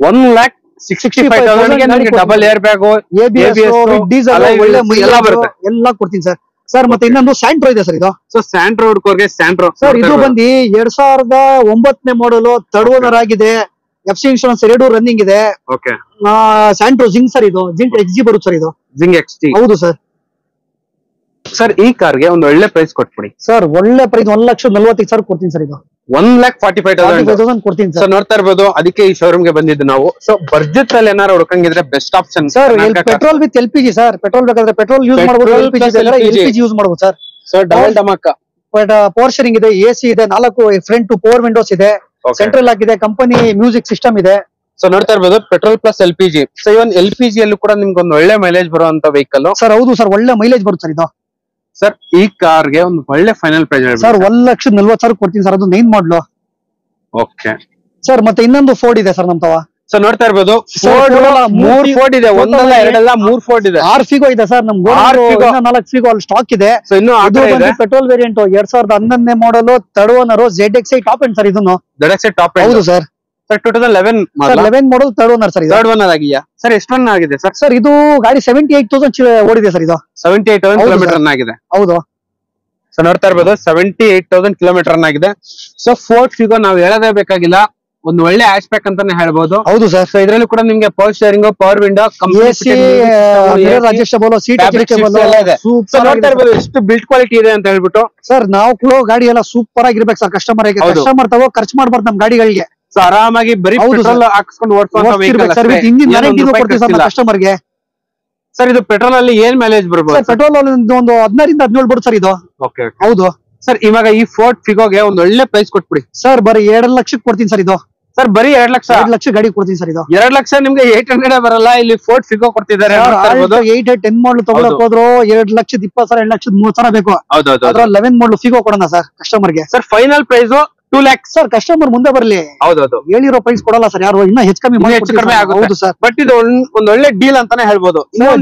1,65,000 double air bag, ABS, diesel ಎಲ್ಲ ಬರುತ್ತೆ, ಎಲ್ಲ ಕೊಡ್ತೀನಿ ಸರ್. ಸರ್ ಮತ್ತೆ ಇನ್ನೊಂದು ಸ್ಯಾಂಟ್ರೋ ಇದೆ ಸರ್ ಇದು. ಸೊ ಸ್ಯಾಂಟ್ರೋ ಹುಡ್ಕೋರ್ಗೆ ಸ್ಯಾಂಟ್ರೋ ಸರ್. ಇದು ಬಂದು 2009 ಮಾಡಲ್, ಥರ್ಡ್ ಓನರ್ ಆಗಿದೆ, FC ಇನ್ಶೂರೆನ್ಸ್ 2 ರನ್ನಿಂಗ್ ಇದೆ. ಓಕೆ, ಸ್ಯಾಂಟ್ರೋ ಜಿಂಕ್ ಸರ್ ಇದು. ಜಿಂಕ್ XG ಬರುತ್ತೆ ಸರ್ ಇದು. Xing XG. ಹೌದು ಸರ್. ಸರ್ ಈ ಕಾರ್ಗೆ ಒಂದು ಒಳ್ಳೆ ಪ್ರೈಸ್ ಕೊಟ್ಬಿಡಿ ಸರ್. ಒಳ್ಳೆ ಪ್ರೈಸ್ 1,40,000 ಕೊಡ್ತೀನಿ ಸರ್ ಇದು. 1,45,000 ಕೊಡ್ತೀನಿ ಸೊ ಸರ್. ನೋಡ್ತಾ ಇರ್ಬೋದು, ಅದಕ್ಕೆ ಈ ಶೋರೂಮ್ ಗೆ ಬಂದಿದ್ದು ನಾವು. ಸೊ ಬಡ್ಜೆಟ್ ಅಲ್ಲಿ ಏನಾರು ಹುಡುಕಂಗಿದ್ರೆ best option sir. Petrol with LPG sir. Petrol ಬೇಕಾದ್ರೆ ಪೆಟ್ರೋಲ್ ಯೂಸ್ ಮಾಡಬಹುದು, LPG ಯೂಸ್ ಮಾಡಬಹುದು ಸರ್. ಸೊ ಡಬಲ್ ಧಮಾಕ ಪವರ್ ಶೇರಿಂಗ್ ಇದೆ, AC ಇದೆ, 4 ಫ್ರಂಟ್ ಟು 4 ವಿಂಡೋಸ್ ಇದೆ, ಸೆಂಟ್ರಲ್ ಆಗಿದೆ, ಕಂಪನಿ ಮ್ಯೂಸಿಕ್ ಸಿಸ್ಟಮ್ ಇದೆ. ಸೊ ನೋಡ್ತಾ ಇರ್ಬೋದು petrol plus LPG. So even LPG ಅಲ್ಲೂ ಕೂಡ ನಿಮ್ಗೆ ಒಂದು ಒಳ್ಳೆ ಮೈಲೇಜ್ ಬರುವಂತ ವೆಹಿಕಲ್ ಸರ್. ಹೌದು ಸರ್, ಒಳ್ಳೆ ಮೈಲೇಜ್ ಬರುತ್ತೆ ಸರ್ ಇದು. ಸರ್ ಈ ಕಾರ್ ಗೆ ಒಂದು ಒಳ್ಳೆ ಫೈನಲ್ ಪ್ರೈಸ್ ಸರ್ 1,40,000 ಕೊಡ್ತೀನಿ ಸರ್. ಅದು 9 ಮಾಡಲು. Okay sir. ಮತ್ತೆ ಇನ್ನೊಂದು ಫೋರ್ಡ್ ಇದೆ ಸರ್ ನಮ್ ತವ. ಸೊ ನೋಡ್ತಾ ಇರ್ಬೋದು ಮೂರ್ ಫೋರ್ಡ್ ಇದೆ, ಒಂದಲ್ಲ ಎರಡಲ್ಲ 3 ಫೋರ್ಡ್ ಇದೆ. 6 ಫಿಗೋ ಇದೆ ಸರ್ ನಮ್ಗೆ. 4 ಫಿಗೋ ಅಲ್ಲಿ ಸ್ಟಾಕ್ ಇದೆ. ಸೊ ಇನ್ನು petrol variant 2011 model, third owner, ZXi top end sir. ಇದನ್ನು ZXi ಟಾಪ್ ಎಂಡ್. ಹೌದು sir. Sir 2011 model, third owner sir. Third owner ಆಗಿದೆಯಾ ಸರ್? ಎಷ್ಟು ರನ್ ಆಗಿದೆ ಸರ್? ಸರ್ ಇದು ಗಾಡಿ 78,000 ಓಡಿದೆ ಸರ್. ಇದು 78,000 ಕಿಲೋಮೀಟರ್ ರನ್ ಆಗಿದೆ. ಹೌದು. ಸೊ ನೋಡ್ತಾ ಇರ್ಬೋದು 78,000 ಕಿಲೋಮೀಟರ್ ರನ್ ಆಗಿದೆ. ಸೊ ಫೋರ್ಡ್ ಫಿಗೋ ನಾವು ಹೇಳೋದೇ ಬೇಕಾಗಿಲ್ಲ, ಒಂದು ಒಳ್ಳೆ ಹ್ಯಾಚ್ ಬ್ಯಾಕ್ ಅಂತಾನೆ ಹೇಳ್ಬೋದು. ಹೌದು ಸರ್. ಸೊ ಇದರಲ್ಲೂ ಕೂಡ ನಿಮ್ಗೆ power steering, power window, adjustable seat ನೋಡ್ತಾ ಇರ್ಬೋದು ಎಷ್ಟು ಬಿಲ್ಡ್ ಕ್ವಾಲಿಟಿ ಇದೆ ಅಂತ ಹೇಳ್ಬಿಟ್ಟು. ಸರ್ ನಾವು ಕೂಡ ಗಾಡಿ ಎಲ್ಲ ಸೂಪರ್ ಆಗಿರ್ಬೇಕು ಸರ್. ಕಸ್ಟಮರ್ ತಗೋ ಖರ್ಚು ಮಾಡ್ಬಾರ್ದು ನಮ್ ಗಾಡಿಗಳಿಗೆ. ಸೊ ಆರಾಮಾಗಿ ಬರೀ ಪೆಟ್ರೋಲ್ ಹಾಕ್ಸ್ಕೊಂಡು ಕಸ್ಟಮರ್ಗೆ. ಸರ್ ಇದು ಪೆಟ್ರೋಲ್ ಅಲ್ಲಿ ಏನ್ ಮೈಲೇಜ್ ಬರ್ಬೋದು? ಪೆಟ್ರೋಲ್ ಒಂದು 16 ರಿಂದ 17 ಬರುತ್ತೆ ಸರ್ ಇದು. ಹೌದು ಸರ್. ಇವಾಗ ಈ ಫೋರ್ಡ್ ಫಿಗೋಗೆ ಒಂದು ಒಳ್ಳೆ ಪ್ರೈಸ್ ಕೊಟ್ಬಿಡಿ ಸರ್. ಬರೀ 2 ಲಕ್ಷಕ್ಕೆ ಕೊಡ್ತೀನಿ ಸರ್ ಇದು. ಸರ್ ಬರೀ 2 ಲಕ್ಷ ಗಾಡಿ ಕೊಡ್ತೀನಿ ಸರ್ ಇದು. 2 ಲಕ್ಷ ನಿಮ್ಗೆ 800 ಬರಲ್ಲ. ಇಲ್ಲಿ ಫೋರ್ಡ್ ಫಿಗೋ ಕೊಡ್ತಿದ್ದಾರೆ. 810 ಮಾಡಲು ತಗೊಳಕ್ ಹೋದ್ರು 2,20,000, 2,30,000 ಬೇಕು. 11 ಮಾಡಲು ಫಿಗೋ ಕೊಡೋಣ ಸರ್ ಕಸ್ಟಮರ್ಗೆ. Sir final price 2 lakhs sir. Customer ಮುಂದೆ ಬರ್ಲಿ. ಹೌದೌದು. ಹೇಳಿರೋ ಪ್ರೈಸ್ ಕೊಡಲ್ಲ ಸರ್ ಯಾರು. ಇನ್ನ ಹೆಚ್ಚು ಕಮ್ಮಿ ಆಗುತ್ತೆ ಸರ್. ಬಟ್ ಇದು ಒಂದು ಒಳ್ಳೆ ಡೀಲ್ ಅಂತಾನೆ ಹೇಳ್ಬೋದು.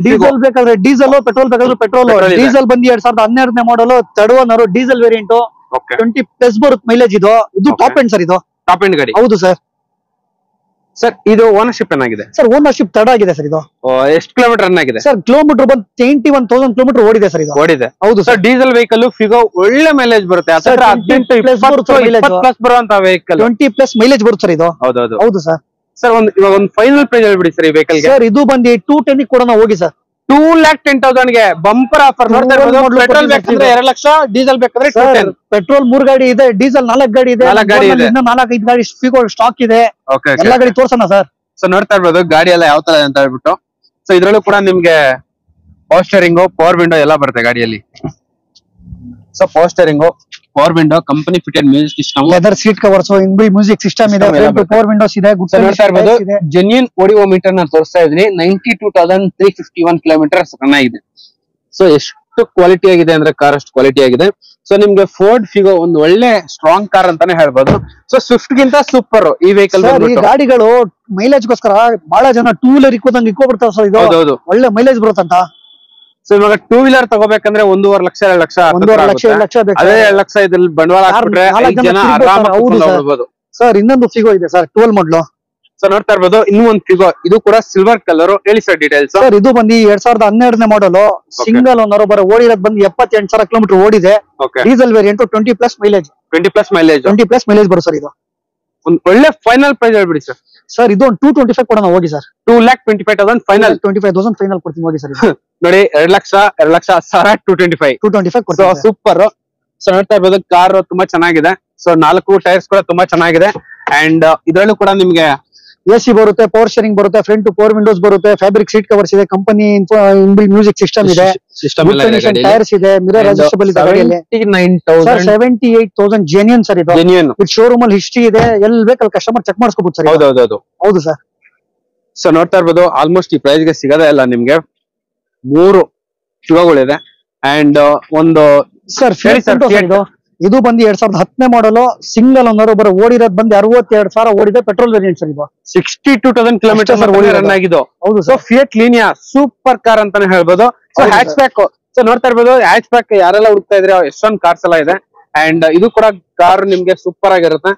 ಡೀಸೆಲ್ ಬೇಕಾದ್ರೆ ಡೀಸೆಲ್, ಪೆಟ್ರೋಲ್ ಬೇಕಾದ್ರೆ ಪೆಟ್ರೋಲ್. ಡೀಸೆಲ್ ಬಂದು 2012 ಮಾಡಲು, ಥರ್ಡ್ ಓನರ್, ಡೀಸೆಲ್ ವೇರಿಯಂಟ್, 20+ ಬರುತ್ತೆ ಮೈಲೇಜ್. ಇದು ಟಾಪ್ ಎಂಡ್ ಸರ್. ಇದು ಟಾಪ್ ಎಂಡ್ ಗಾಡಿ. ಹೌದು ಸರ್. ಸರ್ ಇದು ಓನರ್ಶಿಪ್ ಏನಾಗಿದೆ ಸರ್? ಓನರ್ಶಿಪ್ ಥರ್ಡ್ ಆಗಿದೆ ಸರ್. ಇದು ಎಷ್ಟು ಕಿಲೋಮೀಟರ್ ರನ್ ಆಗಿದೆ? ಸರ್ ಕಿಲೋಮೀಟರ್ ಬಂದು 81,000 ಕಿಲೋಮೀಟರ್ ಓಡಿದೆ ಸರ್. ಇದು ಓಡಿದೆ. ಹೌದು ಸರ್. ಡೀಸೆಲ್ ವೆಹಿಕಲ್ ಫಿಗೋ ಒಳ್ಳೆ ಮೈಲೇಜ್ ಬರುತ್ತೆ. 18-20+ ಬರುವಂತ ವೆಹಿಕಲ್, 20+ ಮೈಲೇಜ್ ಬರುತ್ತೆ ಸರ್ ಇದು. ಹೌದೌದು. ಹೌದು ಸರ್. ಸರ್ ಇವಾಗ ಒಂದು ಫೈನಲ್ ಪ್ರೈಸ್ ಹೇಳ್ಬಿಡಿ ಸರ್ ಈ ವೆಹಿಕಲ್. ಸರ್ ಇದು ಬಂದು 210 ಕೂಡ ಹೋಗಿ ಸರ್. 2,10,000 ಗೆ ಬಂಪರ್ ಆಫರ್. ನೋಡ್ತಾ ಇರ್ಬೋದು ಪೆಟ್ರೋಲ್ ಬೇಕಂದ್ರೆ 2 ಲಕ್ಷ, ಡೀಸೆಲ್ ಬೇಕಾದ್ರೆ 210. ಪೆಟ್ರೋಲ್ 3 ಗಾಡಿ ಇದೆ, ಡೀಸೆಲ್ 4 ಗಾಡಿ ಇದೆ. 4-5 ಗಾಡಿ ಫಿಗೋ ಸ್ಟಾಕ್ ಇದೆ. ಎಲ್ಲ ಗಾಡಿ ತೋರ್ಸೋಣ ಸರ್. ಸೊ ನೋಡ್ತಾ ಇರ್ಬೋದು ಗಾಡಿ ಎಲ್ಲ ಯಾವ ತರ ಅಂತ ಹೇಳ್ಬಿಟ್ಟು. ಸೊ ಇದ್ರಲ್ಲೂ ಕೂಡ ನಿಮ್ಗೆ ಪವರ್ ಸ್ಟೇರಿಂಗ್, ಪವರ್ ವಿಂಡೋ ಎಲ್ಲ ಬರುತ್ತೆ ಗಾಡಿಯಲ್ಲಿ. So power steering, power window, company fitted music system, leather seat covers, inbuilt music system ಇದೆ, ಪವರ್ ವಿಂಡೋಸ್ ಇದೆ. ನೋಡ್ತಾ ಇರ್ಬೋದು ಜೆನ್ಯೂನ್ ಓಡಿಯೋಮೀಟರ್ ನ ತೋರಿಸ್ತಾ ಇದೀನಿ. 92,351 ಕಿಲೋಮೀಟರ್ ರನ್ ಆಗಿದೆ. ಸೊ ಎಷ್ಟು ಕ್ವಾಲಿಟಿ ಆಗಿದೆ ಅಂದ್ರೆ ಕಾರ್ ಅಷ್ಟು ಕ್ವಾಲಿಟಿ ಆಗಿದೆ. ಸೊ ನಿಮ್ಗೆ ಫೋರ್ಡ್ ಫಿಗೋ ಒಂದು ಒಳ್ಳೆ ಸ್ಟ್ರಾಂಗ್ ಕಾರ್ ಅಂತಾನೆ ಹೇಳ್ಬೋದು. ಸೊ ಸ್ವಿಫ್ಟ್ ಗಿಂತ ಸೂಪರ್ ಈ ವೆಹಿಕಲ್. ಈ ಗಾಡಿಗಳು ಮೈಲೇಜ್ ಗೋಸ್ಕರ ಬಹಳ ಜನ 2 ವೀಲರ್ ಇಕ್ಕೋಬಿಡ್ತಾರೆ ಸರ್. ಇದು ಒಳ್ಳೆ ಮೈಲೇಜ್ ಬರುತ್ತಂತ. ಸೊ ಇವಾಗ 2 ವೀಲರ್ ತಗೋಬೇಕಂದ್ರೆ 1.5 ಲಕ್ಷ, 2 ಲಕ್ಷ, 1.5 ಲಕ್ಷ ಅದೇ 2 ಲಕ್ಷ ಇದ್ರಲ್ಲಿ ಬಂಡವಾಳ ಹಾಕ್ಬಿಟ್ರೆ 5 ಜನ ಆರಾಮಾಗಿ ಹೋಗ್ಬೋದು. ಸರ್ ಇನ್ನೊಂದು ಫಿಗೋ ಇದೆ ಸರ್, 12 ಮಾಡಲು. ಸೊ ನೋಡ್ತಾ ಇರ್ಬೋದು ಇನ್ನೂ ಒಂದು ಫಿಗೋ, ಇದು ಕೂಡ ಸಿಲ್ವರ್ ಕಲರ್. ಹೇಳಿ ಸರ್ ಡೀಟೇಲ್ಸ್. ಸರ್ ಇದು ಬಂದು 2012 ಮಾಡಲು, ಸಿಂಗಲ್ ಓನರ್, ಓಡಿರೋದು ಬಂದು 78,000 ಕಿಲೋಮೀಟರ್ ಓಡಿದೆ. Diesel variant, 20+ mileage. 20+ ಮೈಲೇಜ್ ಬರುತ್ತೆ ಸರ್. ಇದು ಒಂದು ಒಳ್ಳೆ ಫೈನಲ್ ಪ್ರೈಸ್ ಹೇಳ್ಬಿಡಿ ಸರ್. ಸರ್ ಇದು 225 ಕೊಡೋಣ ಹೋಗಿ ಸರ್. 2,25,000 ಫೈನಲ್. 25,000 ಫೈನಲ್ ಕೊಡ್ತೀನಿ ಹೋಗಿ ಸರ್. ನೋಡಿ 2 ಲಕ್ಷ 225 ಕೊಡ್ತೀವಿ. ಸೂಪರ್. ಸೊ ನೋಡ್ತಾ ಇರ್ಬೋದು ಕಾರ್ ತುಂಬಾ ಚೆನ್ನಾಗಿದೆ. ಸೊ 4 ಟೈರ್ಸ್ ಕೂಡ ತುಂಬಾ ಚೆನ್ನಾಗಿದೆ. ಅಂಡ್ ಇದ್ರಲ್ಲೂ ಕೂಡ ನಿಮ್ಗೆ AC ಬರುತ್ತೆ, ಪವರ್ ಸ್ಟೇರಿಂಗ್ ಬರುತ್ತೆ, ಫ್ರಂಟ್ ಟು 4 ವಿಂಡೋಸ್ ಬರುತ್ತೆ, ಫ್ಯಾಬ್ರಿಕ್ ಸೀಟ್ ಕವರ್ಸ್ ಇದೆ, ಕಂಪನಿ ಇನ್ಬಿಲ್ಟ್ ಮ್ಯೂಸಿಕ್ ಸಿಸ್ಟಮ್ ಇದೆ, ಟೈರ್ಸ್ ಇದೆ, ಮಿರರ್ ಅಡ್ಜಸ್ಟಬಲ್ ಇದೆ ಗಾಡಿಯಲ್ಲಿ. 78,000 ಜೆನ್ಯೂನ್ ಸರ್. ಇದು ಇದು ಶೋರೂಮ್ ಅಲ್ಲಿ ಹಿಸ್ಟ್ರಿ ಇದೆ, ಎಲ್ಲಿ ಬೇಕಲ್ಲಿ ಕಸ್ಟಮರ್ ಚೆಕ್ ಮಾಡಿಸ್ಕೋಬಹುದು ಸರ್. ಹೌದು ಸರ್. ಸೊ ನೋಡ್ತಾ ಇರ್ಬೋದು ಆಲ್ಮೋಸ್ಟ್ ಈ ಪ್ರೈಸ್ ಗೆ ಸಿಗದೇ ಇಲ್ಲ ನಿಮ್ಗೆ. 3 ಫಿಗೋಗಳಿದೆ ಅಂಡ್ ಒಂದು ಸರ್ ಇದು ಬಂದು 2010 ಮಾಡಲು, ಸಿಂಗಲ್ ಓನರ್, ಓಡಿರೋದು ಬಂದು 62,000 ಓಡಿದೆ. Petrol variant sir. ಇದು 62,000 ಕಿಲೋಮೀಟರ್ ರನ್ ಆಗಿದ್ದು. ಹೌದು sir. Fiat Linea super car ಅಂತಾನೆ ಹೇಳ್ಬೋದು. So hatch back. ಸೊ ನೋಡ್ತಾ ಇರ್ಬೋದು ಹ್ಯಾಚ್ ಬ್ಯಾಕ್ ಯಾರೆಲ್ಲ ಹುಡುಕ್ತಾ ಇದ್ರೆ ಎಷ್ಟೊಂದು ಕಾರ್ಸ್ ಎಲ್ಲ ಇದೆ. ಅಂಡ್ ಇದು ಕೂಡ ಕಾರ್ ನಿಮ್ಗೆ ಸೂಪರ್ ಆಗಿರುತ್ತೆ.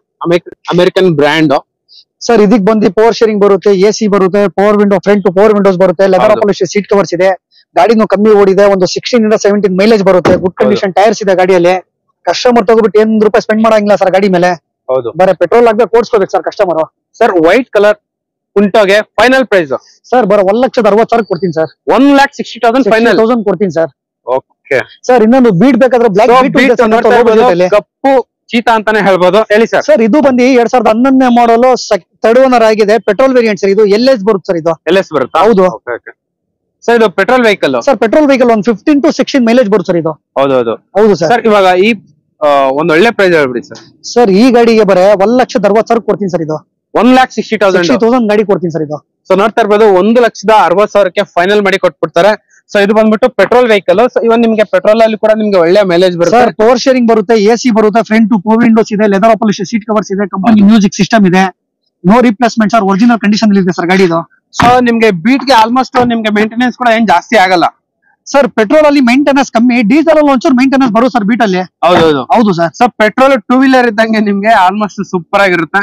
American brand sir. ಇದಕ್ ಬಂದು ಪವರ್ ಶೇರಿಂಗ್ ಬರುತ್ತೆ, AC ಬರುತ್ತೆ, power window, front to 4 windows ಬರುತ್ತೆ, ಲೆದರ್ ಪಾಲಿಶ್ ಸೀಟ್ ಕವರ್ಸ್ ಇದೆ. ಗಾಡಿನೂ ಕಮ್ಮಿ ಓಡಿದೆ, ಒಂದು 16 ಇಂದ 17 ಮೈಲೇಜ್ ಬರುತ್ತೆ. ಗುಡ್ ಕಂಡೀಷನ್ ಟೈರ್ಸ್ ಇದೆ ಗಾಡಿಯಲ್ಲಿ. ಕಸ್ಟಮರ್ ತಗೋಬಿಟ್ಟು ₹1 ಸ್ಪೆಂಡ್ ಮಾಡಂಗಿಲ್ಲ ಸರ್ ಗಾಡಿ ಮೇಲೆ. ಬರೀ ಪೆಟ್ರೋಲ್ ಹಾಕ್ಬೇಕು, ಓಡಿಸ್ಕೋಬೇಕು sir customer. Sir white colour ಉಂಟೋಗೆ ಫೈನಲ್ ಪ್ರೈಸ್ ಸರ್ ಬರೋ 1,60,000 ಕೊಡ್ತೀನಿ ಸರ್. 1,60,000 ಫೈನಲ್ ಕೊಡ್ತೀನಿ ಸರ್. ಓಕೆ ಸರ್ ಇನ್ನೊಂದು ಬೀಟ್ ಬೇಕಾದ್ರೆ ಬ್ಲಾಕ್ ಬೀಟ್ ಕಪ್ಪು ಚೀತಾ ಅಂತಾನೆ ಹೇಳ್ಬೋದು. ಹೇಳಿ ಸರ್. ಸರ್ ಇದು ಬಂದು 2011ನೇ ಮಾಡಲು ಥರ್ಡ್ ಓನರ್ ಆಗಿದೆ. ಪೆಟ್ರೋಲ್ ವೇರಿಯಂಟ್ ಸರ್ ಇದು. LS ಬರುತ್ತೆ ಸರ್ ಇದು. LS ಬರುತ್ತಾ? ಹೌದು ಸರ್. ಇದು petrol vehicle. Sir petrol vehicle ಒಂದು 15 to 16 ಮೈಲೇಜ್ ಬರುತ್ತೆ ಸರ್ ಇದು. ಹೌದು ಹೌದು ಸರ್. ಇವಾಗ ಈ ಒಂದ್ ಒಳ್ಳೆ ಪ್ರೈಸ್ ಹೇಳ್ಬಿಡಿ ಸರ್. ಸರ್ ಈ ಗಾಡಿಗೆ ಬರೇ 1,60,60,000 ಕೊಡ್ತೀನಿ ಸರ್ ಇದು. 1,60,000 ಗಾಡಿ ಕೊಡ್ತೀನಿ ಸರ್ ಇದು. ಸೊ ನೋಡ್ತಾ ಇರ್ಬೋದು 1,60,60,000 ಫೈನಲ್ ಮಾಡಿ ಕೊಟ್ಬಿಡ್ತಾರೆ. ಸೊ ಇದು ಬಂದ್ಬಿಟ್ಟು ಪೆಟ್ರೋಲ್ ವೆಹಿಕಲ್. ಸೊ ಇವನ್ ನಿಮ್ಗೆ ಪೆಟ್ರೋಲ್ ಅಲ್ಲಿ ಕೂಡ ನಿಮ್ಗೆ ಒಳ್ಳೆ ಮೈಲೇಜ್ ಬರುತ್ತೆ. ಸರ್ ಪವರ್ ಶೇರಿಂಗ್ ಬರುತ್ತೆ, AC ಬರುತ್ತೆ, ಫ್ರಂಟ್ ಟು ಪವರ್ ವಿಂಡೋಸ್ ಇದೆ, ಲೆದರ್ ಅಪಾಲಿಶ್ ಸೀಟ್ ಕವರ್ಸ್ ಇದೆ, ಕಂಪನಿ ಮ್ಯೂಸಿಕ್ ಸಿಸ್ಟಮ್ ಇದೆ, no replacement sir, original condition ಇದೆ ಸರ್ ಗಾಡಿ ಇದು. ಸೊ ನಿಮ್ಗೆ ಬೀಟ್ ಗೆ ಆಲ್ಮೋಸ್ಟ್ ನಿಮ್ಗೆ ಮೇಂಟೆನೆನ್ಸ್ ಕೂಡ ಏನ್ ಜಾಸ್ತಿ ಆಗಲ್ಲ ಸರ್. ಪೆಟ್ರೋಲ್ ಅಲ್ಲಿ ಮೇಂಟೆನೆನ್ಸ್ ಕಮ್ಮಿ, ಡೀಸೆಲ್ ಅಲ್ಲಿ ಒಂಚೂರು ಮೇಂಟೆನೆನ್ಸ್ ಬರುತ್ತೆ ಸರ್ ಬೀಟ್ ಅಲ್ಲಿ. ಹೌದು ಸರ್. ಸೊ ಪೆಟ್ರೋಲ್ 2 ವೀಲರ್ ಇದ್ದಂಗೆ ನಿಮ್ಗೆ ಆಲ್ಮೋಸ್ಟ್ ಸೂಪರ್ ಆಗಿರುತ್ತೆ.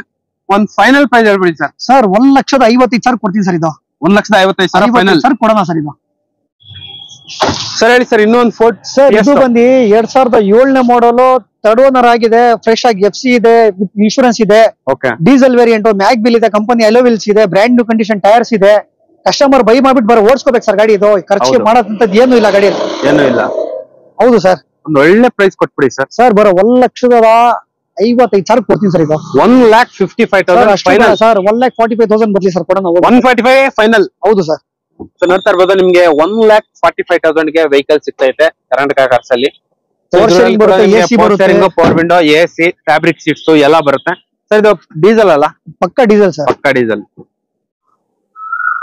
ಒಂದ್ ಫೈನಲ್ ಪ್ರೈಸ್ ಹೇಳ್ಬಿಡಿ ಸರ್. ಸರ್ 1,55,000 ಕೊಡ್ತೀನಿ ಸರ್ ಇದು. 1,55,000 ಫೈನಲ್ ಸರ್ ಕೊಡೋಣ ಸರ್ ಇದು. ಸರ್ ಹೇಳಿ ಸರ್. ಇನ್ನೊಂದು ಫೋರ್ಟ್ ಸರ್ ಇದು ಬಂದು 2007ನೇ ಮಾಡಲು ಥರ್ಡ್ ಓನರ್ ಆಗಿದೆ. ಫ್ರೆಶ್ ಆಗಿ FC ಇದೆ, ಇನ್ಶೂರೆನ್ಸ್ ಇದೆ, ಡೀಸೆಲ್ ವೇರಿಯಂಟ್, ಮ್ಯಾಗ್ ಬಿಲ್ ಇದೆ, ಕಂಪನಿ ಅಲೋ ವೀಲ್ಸ್ ಇದೆ, ಬ್ರ್ಯಾಂಡ್ ನ್ಯೂ ಕಂಡೀಷನ್ ಟೈರ್ಸ್ ಇದೆ. ಕಸ್ಟಮರ್ ಬೈ ಮಾಡ್ಬಿಟ್ಟು ಬರೋ ಓಡಿಸ್ಕೋಬೇಕು ಸರ್ ಗಾಡಿ ಇದು. ಖರ್ಚಿಗೆ ಮಾಡೋದಂತದ್ದು ಏನು ಇಲ್ಲ ಗಾಡಿ. ಏನು ಇಲ್ಲ. ಹೌದು ಸರ್. ಒಂದು ಒಳ್ಳೆ ಪ್ರೈಸ್ ಕೊಟ್ಬಿಡಿ ಸರ್. ಸರ್ ಬರೋ 1,55,000 ಕೊಡ್ತೀನಿ ಸರ್ ಇದು. 1,55,000 ಫೈನಲ್ ಸರ್. 1,45,000 ಬರ್ಲಿ ಸರ್ ಕೊಡೋಣ. 145 ಫೈನಲ್. ಹೌದು ಸರ್. ಸೊ ನೋಡ್ತಾ ಇರ್ಬೋದು ನಿಮ್ಗೆ 1,45,000 ವೆಹಿಕಲ್ ಸಿಗ್ತೈತೆ ಕರ್ನಾಟಕ ಕಾರ್ಸ್ ಅಲ್ಲಿ. ಪವರ್ ಶೇರಿಂಗ್ ಬರುತ್ತೆ, AC ಬರುತ್ತೆ, power window, AC, fabric seats ಎಲ್ಲ ಬರುತ್ತೆ ಸರ್. ಇದು ಡೀಸೆಲ್ ಅಲ್ಲ? ಪಕ್ಕಾ ಡೀಸೆಲ್ ಸರ್. ಪಕ್ಕಾ ಡೀಸೆಲ್.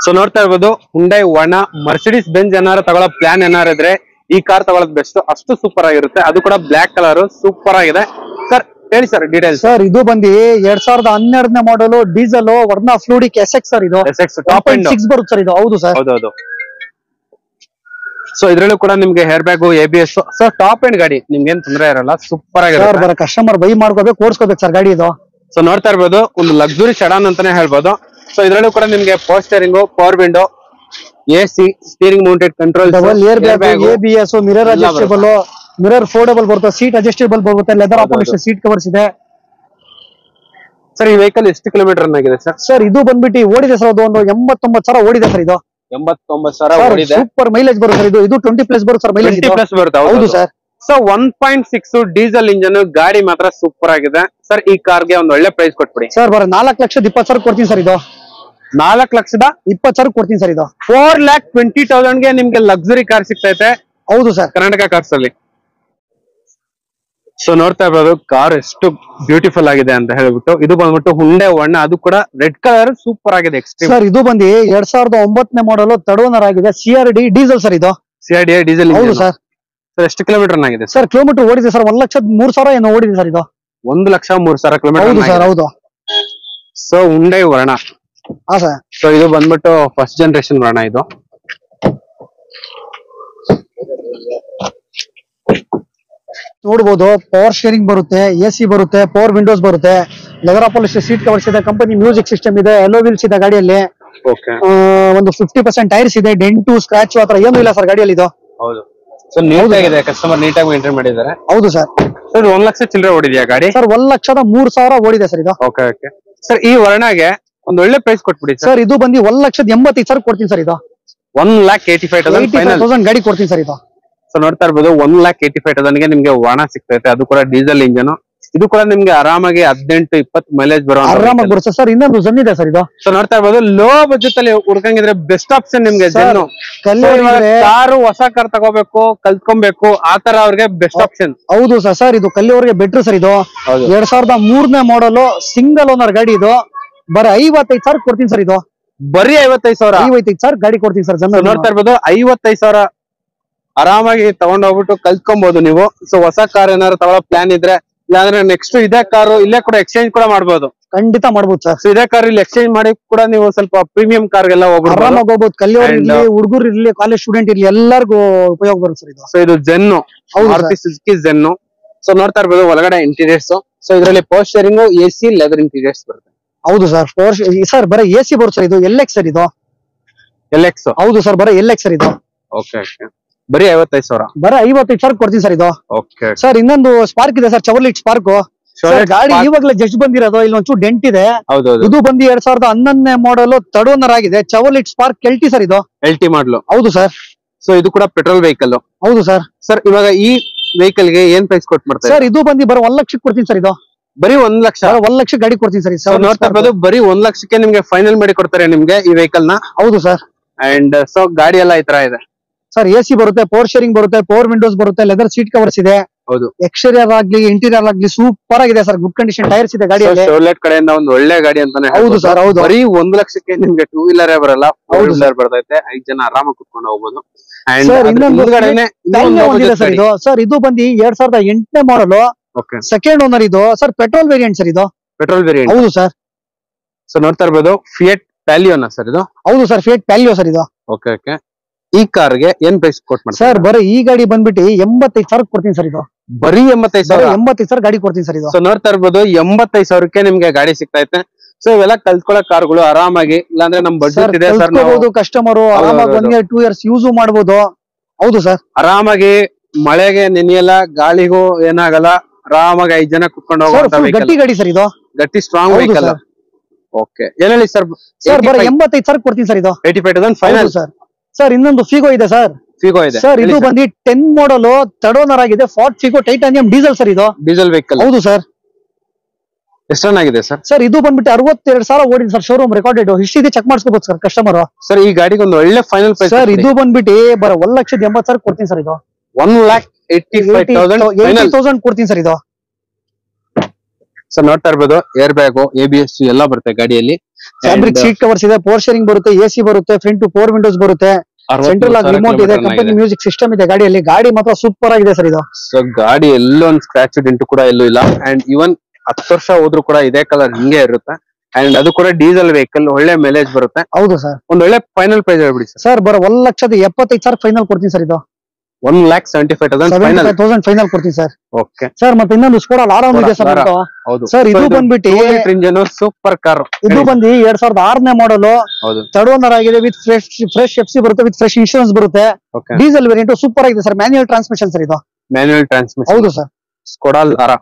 ಸೊ ನೋಡ್ತಾ ಇರ್ಬೋದು ಹುಂಡೈ ವರ್ನಾ, ಮರ್ಸಿಡೀಸ್ ಬೆಂಜ್ ಏನಾರು ತಗೊಳ್ಳೋ ಪ್ಲಾನ್ ಏನಾರು ಇದ್ರೆ ಈ ಕಾರ್ ತಗೊಳ್ಳೋದು ಬೆಸ್ಟ್. ಅಷ್ಟು ಸೂಪರ್ ಆಗಿರುತ್ತೆ. ಅದು ಕೂಡ ಬ್ಲಾಕ್ ಕಲರ್ ಸೂಪರ್ ಆಗಿದೆ ಸರ್. ಹೇಳಿ ಸರ್ ಡೀಟೇಲ್ಸ್. ಸರ್ ಇದು ಬಂದು 2012ನೇ ಮಾಡಲು diesel Verna fluidic SX sir ಇದು. ಟಾಪ್ ಎಂಡ್ 6 ಬರುತ್ತೆ ಸರ್ ಇದು. ಹೌದು ಸರ್. ಹೌದು. ಸೊ ಇದ್ರಲ್ಲೂ ಕೂಡ ನಿಮ್ಗೆ hair bag, ABS. Sir top end ಗಾಡಿ ನಿಮ್ಗೆ ಏನ್ ತೊಂದರೆ ಇರಲ್ಲ, ಸೂಪರ್ ಆಗಿರುತ್ತೆ. ಕಸ್ಟಮರ್ ಬೈ ಮಾಡ್ಕೋಬೇಕು, ಓಡಿಸ್ಕೋಬೇಕು ಸರ್ ಗಾಡಿ ಇದು. ಸೊ ನೋಡ್ತಾ ಇರ್ಬೋದು ಒಂದು ಲಕ್ಸುರಿ ಸೆಡಾನ್ ಅಂತಾನೆ ಹೇಳ್ಬೋದು. ಸೊ ಇದ್ರಲ್ಲೂ ಕೂಡ ನಿಮ್ಗೆ power steering, power window, AC, steering mounted control, double air bag, ABS, mirror adjustable, mirror foldable ಬರುತ್ತೆ, ಸೀಟ್ ಅಡ್ಜಸ್ಟೇಬಲ್ ಬರುತ್ತೆ, ಲೆದರ್ ಅಪಾಲಿಶ್ ಸೀಟ್ ಕವರ್ಸ್ ಇದೆ. ಸರ್ ಈ ವೆಹಿಕಲ್ ಎಷ್ಟು ಕಿಲೋಮೀಟರ್ ರನ್ ಆಗಿದೆ ಸರ್? ಸರ್ ಇದು ಬಂದ್ಬಿಟ್ಟು ಓಡಿದೆ ಸರ್, ಅದು ಒಂದು 89,000 ಓಡಿದೆ ಸರ್ ಇದು. 89,000 ಓಡಿದೆ. ಸೂಪರ್ ಮೈಲೇಜ್ ಬರುತ್ತೆ ಸರ್ ಇದು. ಇದು 20+ ಬರುತ್ತೆ ಸರ್ ಮೈಲೇಜ್. 20+ ಬರುತ್ತೆ. ಹೌದು ಸರ್. ಸೊ 1.6 ಡೀಸೆಲ್ ಇಂಜನ್ ಗಾಡಿ ಮಾತ್ರ ಸೂಪರ್ ಆಗಿದೆ ಸರ್. ಈ ಕಾರ್ಗೆ ಒಂದು ಒಳ್ಳೆ ಪ್ರೈಸ್ ಕೊಟ್ಬಿಡಿ ಸರ್. ಬರ 4,20,000 ಕೊಡ್ತೀನಿ ಸರ್ ಇದು. 4,20,000 ಕೊಡ್ತೀನಿ ಸರ್ ಇದು. 4,20,000 ನಿಮ್ಗೆ ಲಕ್ಸುರಿ ಕಾರ್ ಸಿಗ್ತೈತೆ. ಹೌದು ಸರ್. ಕರ್ನಾಟಕ ಕಾರ್ಸ್ ಅಲ್ಲಿ. ಸೊ ನೋಡ್ತಾ ಇರ್ಬೋದು ಕಾರ್ ಎಷ್ಟು ಬ್ಯೂಟಿಫುಲ್ ಆಗಿದೆ ಅಂತ ಹೇಳ್ಬಿಟ್ಟು. ಇದು ಬಂದ್ಬಿಟ್ಟು ಹುಂಡೈ ವರ್ನಾ, ಅದು ಕೂಡ ರೆಡ್ ಕಲರ್ ಸೂಪರ್ ಆಗಿದೆ. ಎಕ್ಸ್ಟ್ರೀಮ್ ಸರ್ ಇದು ಬಂದು 2009ನೇ ಮಾಡಲು ಥರ್ಡ್ ಓನರ್ ಆಗಿದೆ. CRD ಡೀಸೆಲ್ ಸರ್ ಇದು. CRD diesel. ಹೌದು ಸರ್. ಸರ್ ಎಷ್ಟು ಕಿಲೋಮೀಟರ್ ಆಗಿದೆ ಸರ್? ಕಿಲೋಮೀಟರ್ ಓಡಿದೆ ಸರ್ 1,03,000 ಏನೋ ಓಡಿದೆ ಸರ್ ಇದು. 1,03,000 ಕಿಲೋಮೀಟರ್. ಹೌದು ಸರ್. ಹೌದು. So Hyundai Verna. ಹಾ ಸರ್. ಸೊ ಇದು ಬಂದ್ಬಿಟ್ಟು ಫಸ್ಟ್ ಜನರೇಷನ್ ವರ್ನಾ ಇದು. ನೋಡ್ಬೋದು ಪವರ್ ಶೇರಿಂಗ್ ಬರುತ್ತೆ, AC ಬರುತ್ತೆ, ಪವರ್ ವಿಂಡೋಸ್ ಬರುತ್ತೆ, ಲೆದರ್ ಅಪಾಲಿಶ್ ಸೀಟ್ ಕವರ್ಸ್ ಇದೆ, ಕಂಪನಿ ಮ್ಯೂಸಿಕ್ ಸಿಸ್ಟಮ್ ಇದೆ, ಅಲೋ ವೀಲ್ಸ್ ಇದೆ ಗಾಡಿಯಲ್ಲಿ. ಒಂದು 50% ಟೈರ್ಸ್ ಇದೆ, ಡೆಂಟು ಸ್ಕ್ರಾಚ್ ಆತರ ಏನು ಇಲ್ಲ ಸರ್ ಗಾಡಿಯಲ್ಲಿ ಇದು. ಹೌದು. ಸೊ ನೀಟಾಗಿದೆ, ಕಸ್ಟಮರ್ ನೀಟಾಗಿ ಮೇಂಟೈನ್ ಮಾಡಿದ್ದಾರೆ. ಹೌದು ಸರ್. ಸರ್ 1 ಲಕ್ಷ ಚಿಲ್ಲರೆ ಓಡಿದೆಯಾ ಗಾಡಿ? ಸರ್ 1,03,000 ಓಡಿದೆ ಸರ್ ಇದು. ಓಕೆ. ಸರ್ ಈ ವರ್ನಾಗೆ ಒಂದು ಒಳ್ಳೆ ಪ್ರೈಸ್ ಕೊಟ್ಬಿಡಿ ಸರ್. ಇದು ಬಂದು 1,85,000 ಕೊಡ್ತೀನಿ ಸರ್ ಇದು. 1,85,000 ಗಾಡಿ ಕೊಡ್ತೀನಿ ಸರ್ ಇದು. ಸೊ ನೋಡ್ತಾ ಇರ್ಬೋದು 1,85,000 ನಿಮ್ಗೆ ವರ್ನಾ ಸಿಗ್ತೈತೆ. ಅದು ಕೂಡ ಡೀಸೆಲ್ ಇಂಜನ್. ಇದು ಕೂಡ ನಿಮ್ಗೆ ಆರಾಮಾಗಿ 18-20 ಮೈಲೇಜ್ ಬರೋ ಆರಾಮಾಗಿ ಬರುತ್ತೆ ಸರ್. ಇನ್ನೊಂದು ಜನ್ ಇದೆ ಸರ್ ಇದು. ಸೊ ನೋಡ್ತಾ ಇರ್ಬೋದು ಲೋ ಬಜೆಟ್ ಅಲ್ಲಿ ಹುಡ್ಕಂಗಿದ್ರೆ ಬೆಸ್ಟ್ ಆಪ್ಷನ್ ನಿಮ್ಗೆ ಜನ್ನು. ಕಾರು ಹೊಸ ಕಾರ್ ತಗೋಬೇಕು, ಕಲ್ತ್ಕೊಬೇಕು, ಆತರ ಅವ್ರಿಗೆ ಬೆಸ್ಟ್ ಆಪ್ಷನ್. ಹೌದು ಸರ್. ಸರ್ ಇದು ಕಲ್ಲಿಯವರೆಗೆ ಬೆಟ್ರು ಸರ್ ಇದು. 2003ನೇ ಮಾಡಲು ಸಿಂಗಲ್ ಓನರ್ ಗಾಡಿ ಇದು. ಬರೀ 55,000 ಕೊಡ್ತೀನಿ ಸರ್ ಇದು. ಬರೀ 55,000 ಗಾಡಿ ಕೊಡ್ತೀನಿ ಸರ್. ಜನ ನೋಡ್ತಾ ಇರ್ಬೋದು 55,000 ಆರಾಮಾಗಿ ತಗೊಂಡ್ ಹೋಗ್ಬಿಟ್ಟು ಕಲ್ತ್ಕೊಬಹುದು ನೀವು. ಸೊ ಹೊಸ ಕಾರ್ ಏನಾದ್ರು ತಗೊಳ್ಳೋ ಪ್ಲಾನ್ ಇದ್ರೆ, ಇಲ್ಲಾಂದ್ರೆ ನೆಕ್ಸ್ಟ್ ಇದೇ ಕಾರು ಇಲ್ಲೇ ಕೂಡ ಎಕ್ಸ್ಚೇಂಜ್ ಕೂಡ ಮಾಡ್ಬೋದು. ಖಂಡಿತ ಮಾಡ್ಬೋದು ಸರ್. ಸೊ ಇದೇ ಕಾರ್ ಇಲ್ಲಿ ಎಕ್ಸ್ಚೇಂಜ್ ಮಾಡಿ ಕೂಡ ನೀವು ಸ್ವಲ್ಪ ಪ್ರೀಮಿಯಂ ಕಾರ್ಗೆಲ್ಲ ಹೋಗ್ಬೋದು. ಕಲ್ಲಿಯವರು ಇರ್ಲಿ, ಹುಡುಗರು ಇರ್ಲಿ, ಕಾಲೇಜ್ ಸ್ಟೂಡೆಂಟ್ ಇರ್ಲಿ, ಎಲ್ಲರಿಗೂ ಉಪಯೋಗ ಬರುತ್ತೆ ಸರ್ ಇದು. ಸೊ ಇದು Zen, Maruti Suzuki Zen. So ನೋಡ್ತಾ ಇರ್ಬೋದು ಒಳಗಡೆ ಇಂಟೀರಿಯರ್ಸ್. ಸೊ ಇದರಲ್ಲಿ power steering, AC, leather interiors ಬರುತ್ತೆ. ಹೌದು ಸರ್. ಸರ್ ಬರೀ AC ಬರುತ್ತೆ ಸರ್ ಇದು. LX ಸರ್ ಇದು. LX. ಹೌದು ಸರ್. ಬರೀ LX ಸರ್ ಇದು. ಓಕೆ. ಬರೀ 55,000. ಬರೀ 55,000 ಕೊಡ್ತೀನಿ ಸರ್ ಇದು. Okay sir. ಇನ್ನೊಂದು ಸ್ಪಾರ್ಕ್ ಇದೆ ಸರ್, ಚವರ್ಲೆಟ್ ಸ್ಪಾರ್ಕ್. ಗಾಡಿ ಇವಾಗಲೇ ಜಸ್ಟ್ ಬಂದಿರೋದು. ಇಲ್ಲಿ ಒಂಚೂರು ಡೆಂಟ್ ಇದೆ. ಇದು ಬಂದು 2011ನೇ ಮಾಡಲು ಥರ್ಡ್ ಓನರ್ ಆಗಿದೆ. ಚವರ್ಲೆಟ್ ಸ್ಪಾರ್ಕ್ LT ಸರ್ ಇದು. LT ಮಾಡಲು. ಹೌದು ಸರ್. ಸೊ ಇದು ಕೂಡ ಪೆಟ್ರೋಲ್ ವೆಹಿಕಲ್. ಹೌದು ಸರ್. ಸರ್ ಇವಾಗ ಈ ವೆಹಿಕಲ್ ಗೆ ಏನ್ ಪ್ರೈಸ್ ಕೊಟ್ಟು ಮಾಡ್ತಾರೆ ಸರ್? ಇದು ಬಂದು ಬರೋ 1 ಲಕ್ಷಕ್ಕೆ ಕೊಡ್ತೀನಿ ಸರ್. ಇದು ಬರೀ 1 ಲಕ್ಷ? 1 ಲಕ್ಷ ಗಾಡಿ ಕೊಡ್ತೀನಿ ಸರ್. ನೋಡ್ತಾ ಇರ್ಬೋದು, ಬರೀ 1 ಲಕ್ಷಕ್ಕೆ ನಿಮ್ಗೆ ಫೈನಲ್ ಮಾಡಿ ಕೊಡ್ತಾರೆ ನಿಮ್ಗೆ ಈ ವೆಹಿಕಲ್ ನ. ಹೌದು ಸರ್. ಅಂಡ್ ಸೊ ಗಾಡಿ ಎಲ್ಲ ಈ ತರ ಇದೆ ಸರ್. AC ಬರುತ್ತೆ, ಪವರ್ ಶೇರಿಂಗ್ ಬರುತ್ತೆ, ಪವರ್ ವಿಂಡೋಸ್ ಬರುತ್ತೆ, ಲೆದರ್ ಸೀಟ್ ಕವರ್ಸ್ ಇದೆ. ಹೌದು. ಎಕ್ಸ್ಟೀರಿಯರ್ ಆಗ್ಲಿ ಇಂಟೀರಿಯರ್ ಆಗ್ಲಿ ಸೂಪರ್ ಆಗಿದೆ ಸರ್. ಗುಡ್ ಕಂಡೀಷನ್ ಟೈರ್ಸ್ ಇದೆ ಗಾಡಿಯಲ್ಲಿ. ಶೋರ್ಲೆಟ್ ಕಡೆಯಿಂದ ಒಂದು ಒಳ್ಳೆ ಗಾಡಿ ಅಂತಾನೆ. ಹೌದು ಸರ್. ಹೌದು. ಬರೀ 1 ಲಕ್ಷಕ್ಕೆ ನಿಮ್ಗೆ 2 ವೀಲರ್ ಬರಲ್ಲ, 4 ವೀಲರ್ ಬರ್ತೈತೆ. 5 ಜನ ಆರಾಮಾಗಿ ಕುತ್ಕೊಂಡು ಹೋಗ್ಬೋದು. ಸರ್ ಇದು ಬಂದು 2008ನೇ ಮಾಡಲು, ಸೆಕೆಂಡ್ ಓನರ್. ಇದು ಸರ್ ಪೆಟ್ರೋಲ್ ವೇರಿಯಂಟ್ ಸರ್. ಇದು ಪೆಟ್ರೋಲ್ ವೇರಿಯಂಟ್. ಹೌದು ಸರ್. ಸೊ ನೋಡ್ತಾ ಇರ್ಬೋದು, ಫಿಯಟ್ ಪ್ಯಾಲಿಯೋನಾ ಸರ್ ಇದು? ಹೌದು ಸರ್, ಫಿಯಟ್ ಪ್ಯಾಲಿಯೋ ಸರ್ ಇದು. Okay okay. ಈ ಕಾರ್ಗೆ ಏನ್ ಪ್ರೈಸ್ ಕೊಟ್ ಮಾಡ್ತಾರೆ ಸರ್? ಬರೀ ಈ ಗಾಡಿ ಬಂದ್ಬಿಟ್ಟು 85,000 ಕೊಡ್ತೀನಿ ಸರ್. ಇದು ಬರೀ 85,000? 85,000 ಗಾಡಿ ಕೊಡ್ತೀನಿ ಸರ್ ಇದು. ಸೊ ನೋಡ್ತಾ ಇರ್ಬೋದು, 85,000ಕ್ಕೆ ನಿಮ್ಗೆ ಗಾಡಿ ಸಿಗ್ತಾ ಐತೆ. ಸೊ ಇವೆಲ್ಲ ಕಲ್ತ್ಕೊಳ್ಳೋ ಕಾರ್ಗಳು ಆರಾಮಾಗಿ, ಇಲ್ಲಾಂದ್ರೆ ನಮ್ ಬಡ್ಜೆಟ್ ಇದೆ ಸರ್, ಕಸ್ಟಮರ್ ಆರಾಮಾಗಿ 1 year 2 years ಯೂಸ್ ಮಾಡಬಹುದು. ಹೌದು ಸರ್. ಆರಾಮಾಗಿ ಮಳೆಗೆ ನೆನೆಯಲ್ಲ, ಗಾಳಿಗೂ ಏನಾಗಲ್ಲ, ಆರಾಮಾಗಿ 5 ಜನ ಕುತ್ಕೊಂಡು ಹೋಗುವಂತ ಗಟ್ಟಿ ಗಾಡಿ ಸರ್ ಇದು. ಗಟ್ಟಿ ಸ್ಟ್ರಾಂಗ್ ವೆಹಿಕಲ್. ಓಕೆ. ಏನ್ ಹೇಳಿ ಸರ್? ಸರ್ ಬರೀ 85,000 ಕೊಡ್ತೀನಿ ಸರ್ ಇದು. 85,000 ಫೈನಲ್ ಸರ್. ಸರ್ ಇನ್ನೊಂದು ಫಿಗೋ ಇದೆ ಸರ್. ಫಿಗೋ ಇದೆ ಸರ್. ಇದು ಬಂದು 10 ಮಾಡಲ್, ಥರ್ಡ್ ಓನರ್ ಆಗಿದೆ. Ford Figo Titanium diesel sir ಇದು. Diesel vehicle. ಹೌದು ಸರ್. ಎಷ್ಟು ರನ್ ಆಗಿದೆ ಸರ್? ಸರ್ ಇದು ಬಂದ್ಬಿಟ್ಟು 62,000 ಓಡಿದೆ sir. Showroom recorded. History check ಮಾಡಿಸ್ಕೋಬಹುದು ಸರ್ ಕಸ್ಟಮರ್. ಸರ್ ಈ ಗಾಡಿಗೆ ಒಂದು ಒಳ್ಳೆ ಫೈನಲ್ ಪ್ರೈಸ್ ಸರ್. ಇದು ಬಂದ್ಬಿಟ್ಟು ಬರೋ 1,80,000 ಕೊಡ್ತೀನಿ ಸರ್ ಇದು. 1,85,000 ಕೊಡ್ತೀನಿ ಸರ್ ಇದು. ಸರ್ ನೋಡ್ತಾ ಇರ್ಬೋದು, ಏರ್ ಬ್ಯಾಗು, ABS ಎಲ್ಲ ಬರುತ್ತೆ ಗಾಡಿಯಲ್ಲಿ. ಫ್ಯಾಬ್ರಿಕ್ ಸೀಟ್ ಕವರ್ಸ್ ಇದೆ, ಪವರ್ ಶೇರಿಂಗ್ ಬರುತ್ತೆ, AC ಬರುತ್ತೆ, ಫ್ರಂಟ್ ಟು ಪವರ್ ವಿಂಡೋಸ್ ಬರುತ್ತೆ, ಸೆಂಟ್ರಲ್ ಆಗಿ ರಿಮೋಟ್ ಇದೆ, ಕಂಪನಿ ಮ್ಯೂಸಿಕ್ ಸಿಸ್ಟಮ್ ಇದೆ ಗಾಡಿಯಲ್ಲಿ. ಗಾಡಿ ಮಾತ್ರ ಸೂಪರ್ ಆಗಿದೆ ಸರ್ ಇದು. ಸೊ ಗಾಡಿ ಎಲ್ಲೊಂದು ಸ್ಕ್ರಾಚ್ ಡೆಂಟ್ ಕೂಡ ಎಲ್ಲೂ ಇಲ್ಲ. ಅಂಡ್ ಈವನ್ 10 ವರ್ಷ ಹೋದ್ರು ಕೂಡ ಇದೇ ಕಲರ್ ಹಿಂಗೆ ಇರುತ್ತೆ. ಅಂಡ್ ಅದು ಕೂಡ ಡೀಸೆಲ್ ವೆಹಿಕಲ್, ಒಳ್ಳೆ ಮೈಲೇಜ್ ಬರುತ್ತೆ. ಹೌದು ಸರ್. ಒಂದು ಒಳ್ಳೆ ಫೈನಲ್ ಪ್ರೈಸ್ ಹೇಳ್ಬಿಡಿ ಸರ್. ಸರ್ ಬರೋ 1,75,000 ಫೈನಲ್ ಕೊಡ್ತೀನಿ ಸರ್ ಇದು. 1,75,000 ಫೈನಲ್ ಕೊಡ್ತೀನಿ ಸರ್. Okay sir. ಮತ್ತೆ ಇನ್ನೊಂದು ಸ್ಕೋಡಾ ಲಾರಾ ಇದೆ ಸರ್. ಸರ್ ಇದು ಬಂದ್ಬಿಟ್ಟು ಇಂಜಿನ್ ಸೂಪರ್ ಕಾರ್. ಇದು ಬಂದು 2006ನೇ ಮಾಡಲು, ಥರ್ಡ್ ಓನರ್ ಆಗಿದೆ. ವಿತ್ ಫ್ರೆಶ್ FC ಬರುತ್ತೆ, ವಿತ್ ಫ್ರೆಶ್ ಇನ್ಶೂರೆನ್ಸ್ ಬರುತ್ತೆ. ಡೀಸೆಲ್ ವೇರಿಯಂಟ್ ಸೂಪರ್ ಆಗಿದೆ ಸರ್. ಮ್ಯಾನ್ಯುಯಲ್ ಟ್ರಾನ್ಸ್ಮಿಷನ್ ಸರ್ ಇದು. Manual transmission. ಹೌದು ಸರ್. Skoda Lara.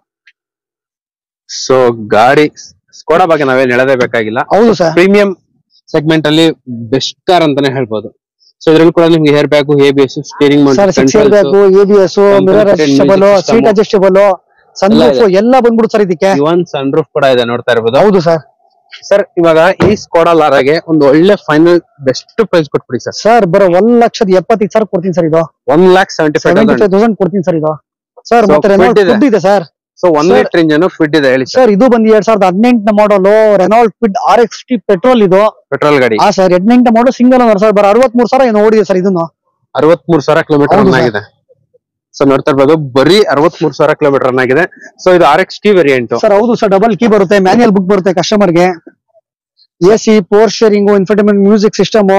ಸೊ ಗಾಡಿ ಸ್ಕೋಡಾ ಬಗ್ಗೆ ನಾವೇನ್ ಹೇಳಲೇಬೇಕಾಗಿಲ್ಲ. ಹೌದು ಸರ್. ಪ್ರೀಮಿಯಂ ಸೆಗ್ಮೆಂಟ್ ಅಲ್ಲಿ ಬೆಸ್ಟ್ ಕಾರ್ ಅಂತಾನೆ ಹೇಳ್ಬೋದು. ಸೊ ಇದ್ರಲ್ಲಿ ಕೂಡ ನಿಮ್ಗೆ air bag, ABS, steering ABS, mirror adjustable, seat adjustable, sunroof ಎಲ್ಲ ಬಂದ್ಬಿಡು ಸರ್ ಇದಕ್ಕೆ. ಇವನ್ ಸನ್ರೂಫ್ ಕೂಡ ಇದೆ, ನೋಡ್ತಾ ಇರ್ಬೋದು. ಹೌದು ಸರ್. ಸರ್ ಇವಾಗ ಈ ಸ್ಕೋಡಾ ಲಾರಾಗೆ ಒಂದು ಒಳ್ಳೆ ಫೈನಲ್ ಬೆಸ್ಟ್ ಪ್ರೈಸ್ ಕೊಟ್ಬಿಡಿ ಸರ್. ಸರ್ ಬರೋ 1,75,000 ಕೊಡ್ತೀನಿ ಸರ್ ಇದು. 1,75,000 ಕೊಡ್ತೀನಿ ಸರ್ ಇದು. ಸರ್ ಮತ್ತೆ ರೆನಾಲ್ಟ್ ಕ್ವಿಡ್ ಇದೆ sir. So 1 litre engine Kwid ಇದೆ ಹೇಳಿ ಸರ್. ಇದು ಬಂದು 2018ನ ಮಾಡಲು, ರೆನಾಲ್ಟ್ ಕ್ವಿಡ್ RXT ಪೆಟ್ರೋಲ್ ಇದು. ಪೆಟ್ರೋಲ್ ಗಾಡಿ. ಹಾ ಸರ್. 18ನ ಮಾಡಲು, ಸಿಂಗಲ್ ಓನರ್ ಸರ್. ಬರೋ 63,000 ಏನೋ ಓಡಿದೆ ಸರ್ ಇದನ್ನು. 63,000 ಕಿಲೋಮೀಟರ್ ರನ್ ಆಗಿದೆ. ಸೊ ನೋಡ್ತಾ ಇರ್ಬೋದು, ಬರೀ 63,000 ಕಿಲೋಮೀಟರ್ ರನ್ ಆಗಿದೆ. ಸೊ ಇದು RXT ವೇರಿಯಂಟ್ ಸರ್. ಹೌದು ಸರ್. ಡಬಲ್ ಕೀ ಬರುತ್ತೆ, ಮ್ಯಾನ್ಯಲ್ ಬುಕ್ ಬರುತ್ತೆ ಕಸ್ಟಮರ್ ಗೆ. AC, power steering, infotainment music system,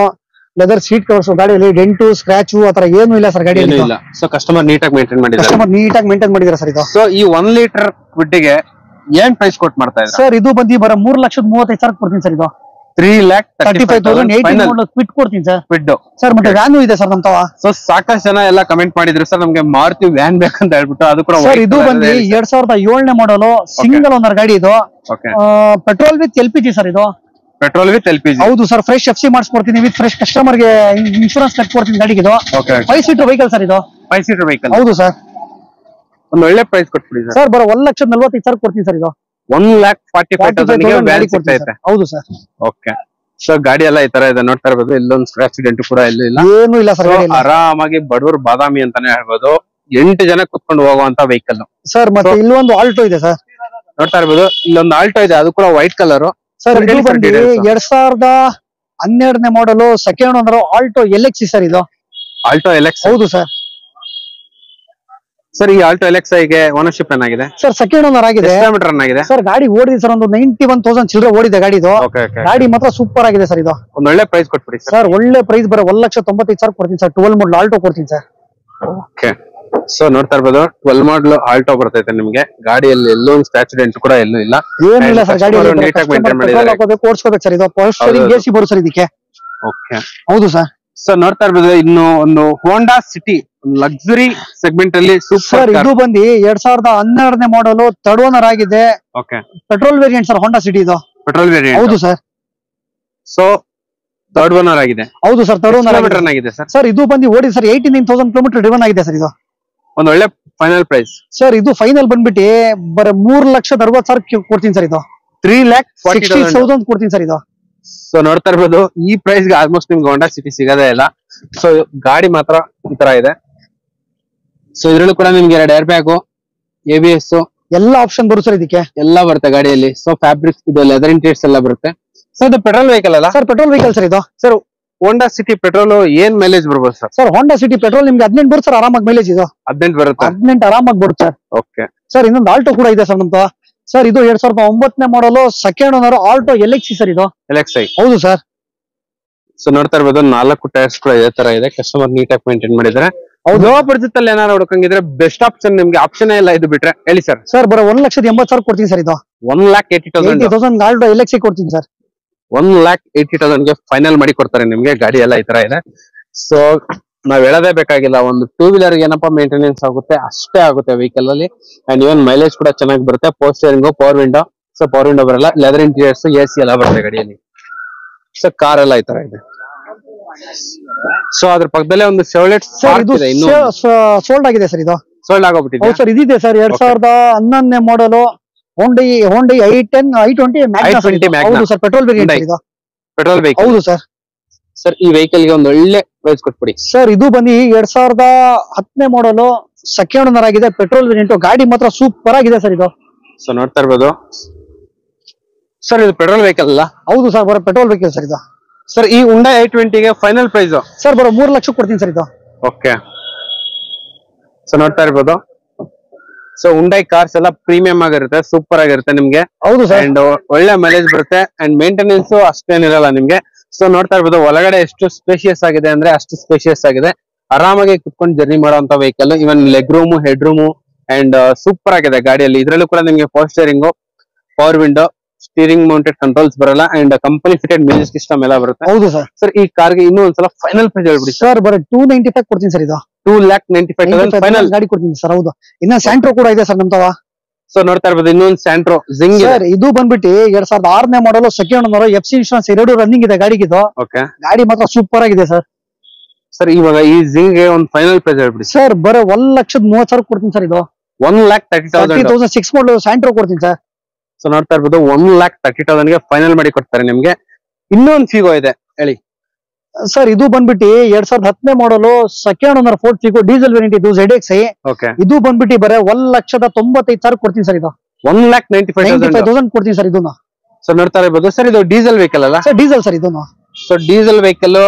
leather seat covers. ಗಾಡಿಯಲ್ಲಿ ಡೆಂಟು ಸ್ಕ್ರಾಚು ಆತರ ಏನು ಇಲ್ಲ ಸರ್ ಗಾಡಿಯಲ್ಲಿ. ಸೊ ಕಸ್ಟಮರ್ ನೀಟಾಗಿ ಮೇಂಟೈನ್ ಮಾಡಿದ್ದಾರೆ ಸರ್ ಇದು. ಸೊ ಈ 1 ಲೀಟರ್ ಕ್ವಿಡ್ಗೆ ಏನ್ ಪ್ರೈಸ್ ಕೊಟ್ ಮಾಡ್ತಾ ಇದ್ದಾರೆ ಸರ್? ಇದು ಬಂದು ಬರೋ 3,35,000 ಕೊಡ್ತೀನಿ ಸರ್ ಇದು. 3,35,000 ಕ್ವಿಟ್ ಕೊಡ್ತೀನಿ ಸರ್. Kwid sir. ಮತ್ತೆ ವ್ಯಾನು ಇದೆ ಸರ್ ನಮ್ತವ. ಸೊ ಸಾಕಷ್ಟು ಜನ ಎಲ್ಲ ಕಮೆಂಟ್ ಮಾಡಿದ್ರು ಸರ್, ನಮ್ಗೆ ಮಾರುತಿ ವ್ಯಾನ್ ಬೇಕಂತ ಹೇಳ್ಬಿಟ್ಟು. ಅದು ಕೂಡ ಸರ್. ಇದು ಬಂದು 2007ನೇ ಮಾಡಲು, ಸಿಂಗಲ್ ಓನರ್ ಗಾಡಿ ಇದು. ಪೆಟ್ರೋಲ್ ವಿತ್ LPG ಸರ್ ಇದು. Petrol with LPG. ಹೌದು ಸರ್. ಫ್ರೆಶ್ FC ಮಾಡಿಸ್ಕೊಡ್ತೀನಿ, ವಿತ್ ಫ್ರೆಶ್ ಕಸ್ಟಮರ್ ಗೆ ಇನ್ಶೂರೆನ್ಸ್ ಕಟ್ಕೊಡ್ತೀನಿ ಗಾಡಿಗೆ ಇದು. 5 ಸೀಟರ್ ವೆಹಿಕಲ್ ಸರ್ ಇದು. 5 ಸೀಟರ್ ವೆಹಿಕಲ್. ಹೌದು ಸರ್. ಒಂದು ಒಳ್ಳೆ ಪ್ರೈಸ್ ಕೊಟ್ಬಿಡಿ ಸರ್. ಬರೋ 1,45,000 ಕೊಡ್ತೀನಿ ಸರ್ ಇದು. 1,45,000 ಹೌದು ಸರ್. ಓಕೆ. ಸೊ ಗಾಡಿ ಎಲ್ಲ ಈ ತರ ಇದೆ, ನೋಡ್ತಾ ಇರ್ಬೋದು. ಇಲ್ಲೊಂದು ಸ್ಕ್ರಾಚ್ ಡೆಂಟ್ ಕೂಡ ಎಲ್ಲೂ ಇಲ್ಲ, ಏನು ಇಲ್ಲ ಸರ್. ಆರಾಮಾಗಿ ಬಡವರು ಬಾದಾಮಿ ಅಂತಾನೆ ಹೇಳ್ಬೋದು. 8 ಜನ ಕುತ್ಕೊಂಡು ಹೋಗುವಂತ ವೆಹಿಕಲ್ ಸರ್. ಮತ್ತೆ ಇಲ್ಲೊಂದು ಆಲ್ಟೋ ಇದೆ ಸರ್, ನೋಡ್ತಾ ಇರ್ಬೋದು. ಇಲ್ಲೊಂದು ಆಲ್ಟೋ ಇದೆ, ಅದು ಕೂಡ ವೈಟ್ ಕಲರ್ ಸರ್. ಇದು ಬಂದು 2012ನೇ model, second owner, Alto LXi sir ಇದು. Alto LXi. ಹೌದು ಸರ್. ಸರ್ ಈ ಆಲ್ಟೋ LXi ಗೆ ಓನರ್ಶಿಪ್ ಏನಾಗಿದೆ ಸರ್? ಸೆಕೆಂಡ್ ಓನರ್ ಆಗಿದೆ. ಕಿಲೋಮೀಟರ್ ರನ್ ಆಗಿದೆ ಸರ್. ಗಾಡಿ ಓಡಿದೆ ಸರ್, ಒಂದು 91,000 ಚಿಲ್ಲರೆ ಓಡಿದೆ ಗಾಡಿ ಇದು. ಗಾಡಿ ಮಾತ್ರ ಸೂಪರ್ ಆಗಿದೆ ಸರ್ ಇದು. ಒಂದು ಒಳ್ಳೆ ಪ್ರೈಸ್ ಕೊಟ್ಬಿಡಿ ಸರ್. ಒಳ್ಳೆ ಪ್ರೈಸ್ ಬರೋ 1,95,000 ಕೊಡ್ತೀನಿ ಸರ್. 12 ಮಾಡಲ್ ಆಲ್ಟೋ ಕೊಡ್ತೀನಿ ಸರ್. ಓಕೆ. ಸೊ ನೋಡ್ತಾ ಇರ್ಬೋದು, 12 ಮಾಡಲ್ ಆಲ್ಟೋ ಬರ್ತೈತೆ ನಿಮ್ಗೆ. ಗಾಡಿಯಲ್ಲಿ ಎಲ್ಲೋ ಒಂದು ಸ್ಕ್ರಾಚ್ ಡೆಂಟ್ ಕೂಡ ಎಲ್ಲೂ ಇಲ್ಲ, ಏನು ಇಲ್ಲ ಸರ್. ಗಾಡಿ ನೀಟಾಗಿ ಮೇಂಟೈನ್ ಮಾಡಿದ್ದಾರೆ. ಓಡಿಸ್ಕೋಬೇಕು ಸರ್ ಇದು. ಪವರ್ ಶೇರಿಂಗ್ AC ಬರುತ್ತೆ ಸರ್ ಇದಕ್ಕೆ. ಓಕೆ. ಹೌದು ಸರ್. ಸೊ ನೋಡ್ತಾ ಇರ್ಬೋದು, ಇನ್ನು ಒಂದು ಹೋಂಡಾ ಸಿಟಿ ಲಕ್ಸುರಿ ಸೆಗ್ಮೆಂಟ್ ಅಲ್ಲಿ ಸೂಪರ್. ಇದು ಬಂದು 2012ನೇ ಮಾಡಲು, ಥರ್ಡ್ ಓನರ್ ಆಗಿದೆ. Okay. Petrol variant sir. Honda City ಇದು. Petrol variant. ಹೌದು ಸರ್. ಸೊ ಥರ್ಡ್ ಓನರ್ ಆಗಿದೆ. ಹೌದು ಸರ್. ಥರ್ಡ್ ಓನರ್ ಆಗಿದೆ ಸರ್. ಸರ್ ಇದು ಬಂದು ಓಡಿ ಸರ್ 89,000 ಕಿಲೋಮೀಟರ್ ಡ್ರಿವನ್ ಆಗಿದೆ ಸರ್ ಇದು. ಒಂದ್ ಒಳ್ಳೆ ಫೈನಲ್ ಪ್ರೈಸ್ ಸರ್ ಇದು ಫೈನಲ್ ಬಂದ್ಬಿಟ್ಟು ಬರೀ 3,60,000 ಕೊಡ್ತೀನಿ ಸರ್ ಇದು. 3,60,000 ಕೊಡ್ತೀನಿ ಸರ್ ಇದು. ಸೊ ನೋಡ್ತಾ ಇರ್ಬೋದು ಈ ಪ್ರೈಸ್ ಗೆ ಆಲ್ಮೋಸ್ಟ್ ನಿಮ್ಗೆ ಹೋಂಡಾ ಸಿಟಿ ಸಿಗೋದೇ ಇಲ್ಲ. ಸೊ ಗಾಡಿ ಮಾತ್ರ ಈ ತರ ಇದೆ. ಸೊ ಇದ್ರಲ್ಲೂ ಕೂಡ ನಿಮ್ಗೆ 2 ಏರ್ ಬ್ಯಾಗು, ABS ಎಲ್ಲ ಆಪ್ಷನ್ ಬರುತ್ತೆ ಸರ್ ಇದಕ್ಕೆ. ಎಲ್ಲ ಬರುತ್ತೆ ಗಾಡಿಯಲ್ಲಿ. ಸೊ ಫ್ಯಾಬ್ರಿಕ್ಸ್ ಇದು ಲೆದರ್ ಇಂಟೀರಿಯರ್ಸ್ ಎಲ್ಲ ಬರುತ್ತೆ. ಸೊ ಇದು ಪೆಟ್ರೋಲ್ ವೆಹಿಕಲ್ ಅಲ್ಲ ಸರ್? ಪೆಟ್ರೋಲ್ ವೆಹಿಕಲ್ ಸರ್ ಇದು. ಸರ್ ಹೋಂಡಾ ಸಿಟಿ ಪೆಟ್ರೋಲ್ ಏನ್ ಮೈಲೇಜ್ ಬರ್ಬೋದು sir? Sir Honda city petrol ನಿಮ್ಗೆ 18 ಬರುತ್ತೆ ಸರ್ ಆರಾಮಾಗಿ ಮೈಲೇಜ್. ಇದು 18 ಬರುತ್ತೆ. 18 ಆರಾಮಾಗಿ ಬರುತ್ತೆ ಸರ್. ಓಕೆ ಸರ್ ಇನ್ನೊಂದು ಆಲ್ಟೋ ಕೂಡ ಇದೆ ಸರ್ ನಮ್ದು. ಸರ್ ಇದು 2009 ಮಾಡಲು second owner Alto LXi sir ಇದು. LXi ಹೌದು ಸರ್. ಸೊ ನೋಡ್ತಾ ಇರ್ಬೋದು 4 ಟೈರ್ಸ್ ಕೂಡ ಇದೇ ತರ ಇದೆ. ಕಸ್ಟಮರ್ ನೀಟಾಗಿ ಮೇಂಟೈನ್ ಮಾಡಿದ್ದಾರೆ. ಲೋ ಬಡ್ಜೆಟ್ ಅಲ್ಲಿ ಏನಾದ್ರು ಹುಡುಕಂಗಿದ್ರೆ ಬೆಸ್ಟ್ ಆಪ್ಷನ್ ನಿಮ್ಗೆ ಆಪ್ಷನ್ ಇಲ್ಲ ಇದು ಬಿಟ್ರೆ ಹೇಳಿ ಸರ್. ಸರ್ ಬರೋ 1,80,000 ಕೊಡ್ತೀನಿ ಸರ್ ಇದು. 1,80,000 ಆಲ್ಟೋ LXi ಕೊಡ್ತೀನಿ ಸರ್. 1,80,000 ಗೆ ಫೈನಲ್ ಮಾಡಿ ಕೊಡ್ತಾರೆ ನಿಮ್ಗೆ. ಗಾಡಿ ಎಲ್ಲ ಈ ತರ ಇದೆ. ಸೊ ನಾವ್ ಹೇಳೋದೇ ಬೇಕಾಗಿಲ್ಲ. ಒಂದು 2 ವೀಲರ್ ಏನಪ್ಪಾ ಮೇಂಟೆನೆನ್ಸ್ ಆಗುತ್ತೆ ಅಷ್ಟೇ ಆಗುತ್ತೆ ವೆಹಿಕಲ್ ಅಲ್ಲಿ. ಅಂಡ್ ಇವನ್ ಮೈಲೇಜ್ ಕೂಡ ಚೆನ್ನಾಗಿ ಬರುತ್ತೆ. Power steering, power window. So power window ಬರಲ್ಲ, ಲೆದರ್ ಇಂಟೀರಿಯರ್ಸ್, AC ಎಲ್ಲ ಬರುತ್ತೆ ಗಾಡಿಯಲ್ಲಿ. ಸೊ ಕಾರ್ ಎಲ್ಲ ಈ ತರ ಇದೆ. ಸೊ ಅದ್ರ ಪಕ್ಕದಲ್ಲೇ ಒಂದು Chevrolet Spark ಇದೆ. ಇನ್ನು ಸೋಲ್ಡ್ ಆಗಿದೆ ಸರ್ ಇದು. ಸೋಲ್ಡ್ ಆಗೋಗ್ಬಿಟ್ಟಿದೆ. ಹೌದು ಸರ್ ಇದಿದೆ ಸರ್ 2011 ಮಾಡಲು ಹೋಂಡೈ i20 ಮ್ಯಾಗ್ನಾ. ಹೌದು ಸರ್ ಪೆಟ್ರೋಲ್ ವೇರಿಯಂಟ್ ಇದು. Petrol vehicle. ಹೌದು ಸರ್. ಸರ್ ಈ ವೆಹಿಕಲ್ ಗೆ ಒಂದು ಒಳ್ಳೆ ಪ್ರೈಸ್ ಕೊಟ್ಬಿಡಿ ಸರ್. ಇದು ಬಂದು 2010 ಮಾಡಲು ಸೆಕೆಂಡ್ ಓನರ್ ಆಗಿದೆ. Petrol variant. ಗಾಡಿ ಮಾತ್ರ ಸೂಪರ್ ಆಗಿದೆ ಸರ್ ಇದು. ಸೊ ನೋಡ್ತಾ ಇರ್ಬೋದು ಸರ್ ಇದು ಪೆಟ್ರೋಲ್ ವೆಹಿಕಲ್ ಅಲ್ಲ? ಹೌದು ಸರ್ ಬರೋ ಪೆಟ್ರೋಲ್ ವೆಹಿಕಲ್ ಸರ್ ಇದು. ಸರ್ ಈ Hyundai i20 ಗೆ ಫೈನಲ್ ಪ್ರೈಸ್ ಸರ್ ಬರೋ 3 ಲಕ್ಷ ಕೊಡ್ತೀನಿ ಸರ್ ಇದು. ಓಕೆ. ಸೊ ನೋಡ್ತಾ ಇರ್ಬೋದು. ಸೊ Hyundai ಕಾರ್ಸ್ ಎಲ್ಲ ಪ್ರೀಮಿಯಂ ಆಗಿರುತ್ತೆ, ಸೂಪರ್ ಆಗಿರುತ್ತೆ ನಿಮ್ಗೆ. ಹೌದು ಸರ್. ಅಂಡ್ ಒಳ್ಳೆ ಮೈಲೇಜ್ ಬರುತ್ತೆ. ಅಂಡ್ ಮೇಂಟೆನೆನ್ಸ್ ಅಷ್ಟೇನಿರಲ್ಲ ನಿಮ್ಗೆ. ಸೊ ನೋಡ್ತಾ ಇರ್ಬೋದು ಒಳಗಡೆ ಎಷ್ಟು ಸ್ಪೇಷಿಯಸ್ ಆಗಿದೆ ಅಂದ್ರೆ ಅಷ್ಟು ಸ್ಪೇಷಿಯಸ್ ಆಗಿದೆ. ಆರಾಮಾಗಿ ಕುತ್ಕೊಂಡು ಜರ್ನಿ ಮಾಡುವಂತ vehicle. Even leg room, head room and super ಆಗಿದೆ ಗಾಡಿಯಲ್ಲಿ. ಇದ್ರಲ್ಲೂ ಕೂಡ ನಿಮ್ಗೆ power steering, power window, steering mounted controls ಬರಲ್ಲ. And company fitted music system ಎಲ್ಲ ಬರುತ್ತೆ. ಹೌದು ಸರ್. ಸರ್ ಈ ಕಾರ್ಗೆ ಇನ್ನೂ ಒಂದ್ಸಲ ಫೈನಲ್ ಪ್ರೈಸ್ ಹೇಳ್ಬಿಡಿ ಸರ್. ಬರೋ 295 ಕೊಡ್ತೀನಿ ಸರ್ ಇದು. 2,95,000 ಫೈನಲ್ ಗಾಡಿ ಕೊಡ್ತೀನಿ ಸರ್. ಹೌದು. ಇನ್ನ ಸ್ಯಾಂಟ್ರೋ ಕೂಡ ಇದೆ ಸರ್ ನಮ್ತವ. ಸೊ ನೋಡ್ತಾ ಇರ್ಬೋದು ಇನ್ನೊಂದು ಸ್ಯಾಂಟ್ರೋ ಜಿಂಗ್ ಸರ್. ಇದು ಬಂದ್ಬಿಟ್ಟು 2006 ಮಾಡಲು second owner. FC insurance 2 running ಇದೆ ಗಾಡಿಗಿದು. ಓಕೆ. ಗಾಡಿ ಮಾತ್ರ ಸೂಪರ್ ಆಗಿದೆ ಸರ್. ಸರ್ ಇವಾಗ ಈ ಜಿಂಗ್ ಗೆ ಒಂದು ಫೈನಲ್ ಪ್ರೈಸ್ ಹೇಳ್ಬಿಡಿ ಸರ್. ಬರೋ 1,30,000 ಕೊಡ್ತೀನಿ ಸರ್ ಇದು. 1,30,000 6 ಮಾಡಲು ಸ್ಯಾಂಟ್ರೋ ಕೊಡ್ತೀನಿ ಸರ್. ಸೊ ನೋಡ್ತಾ ಇರ್ಬೋದು 1,30,000 ಗೆ ಫೈನಲ್ ಮಾಡಿ ಕೊಡ್ತಾರೆ ನಿಮ್ಗೆ. ಇನ್ನೊಂದು ಫಿಗೋ ಇದೆ ಹೇಳಿ ಸರ್. ಇದು ಬಂದ್ಬಿಟ್ಟು 2010 ಮಾಡಲು second owner Ford Figo diesel variant ಇದು ZXi. ಓಕೆ. ಇದು ಬಂದ್ಬಿಟ್ಟು ಬರೀ 1,95,000 ಕೊಡ್ತೀನಿ ಸರ್ ಇದು. 1,95,000 ಕೊಡ್ತೀನಿ ಸರ್ ಇದನ್ನು. ಸೊ ನೋಡ್ತಾ ಇರ್ಬೋದು ಸರ್ ಇದು ಡೀಸೆಲ್ ವೆಹಿಕಲ್ ಅಲ್ಲ ಸರ್? ಡೀಸೆಲ್ ಸರ್ ಇದನ್ನು. ಸೊ ಡೀಸೆಲ್ ವೆಹಿಕಲ್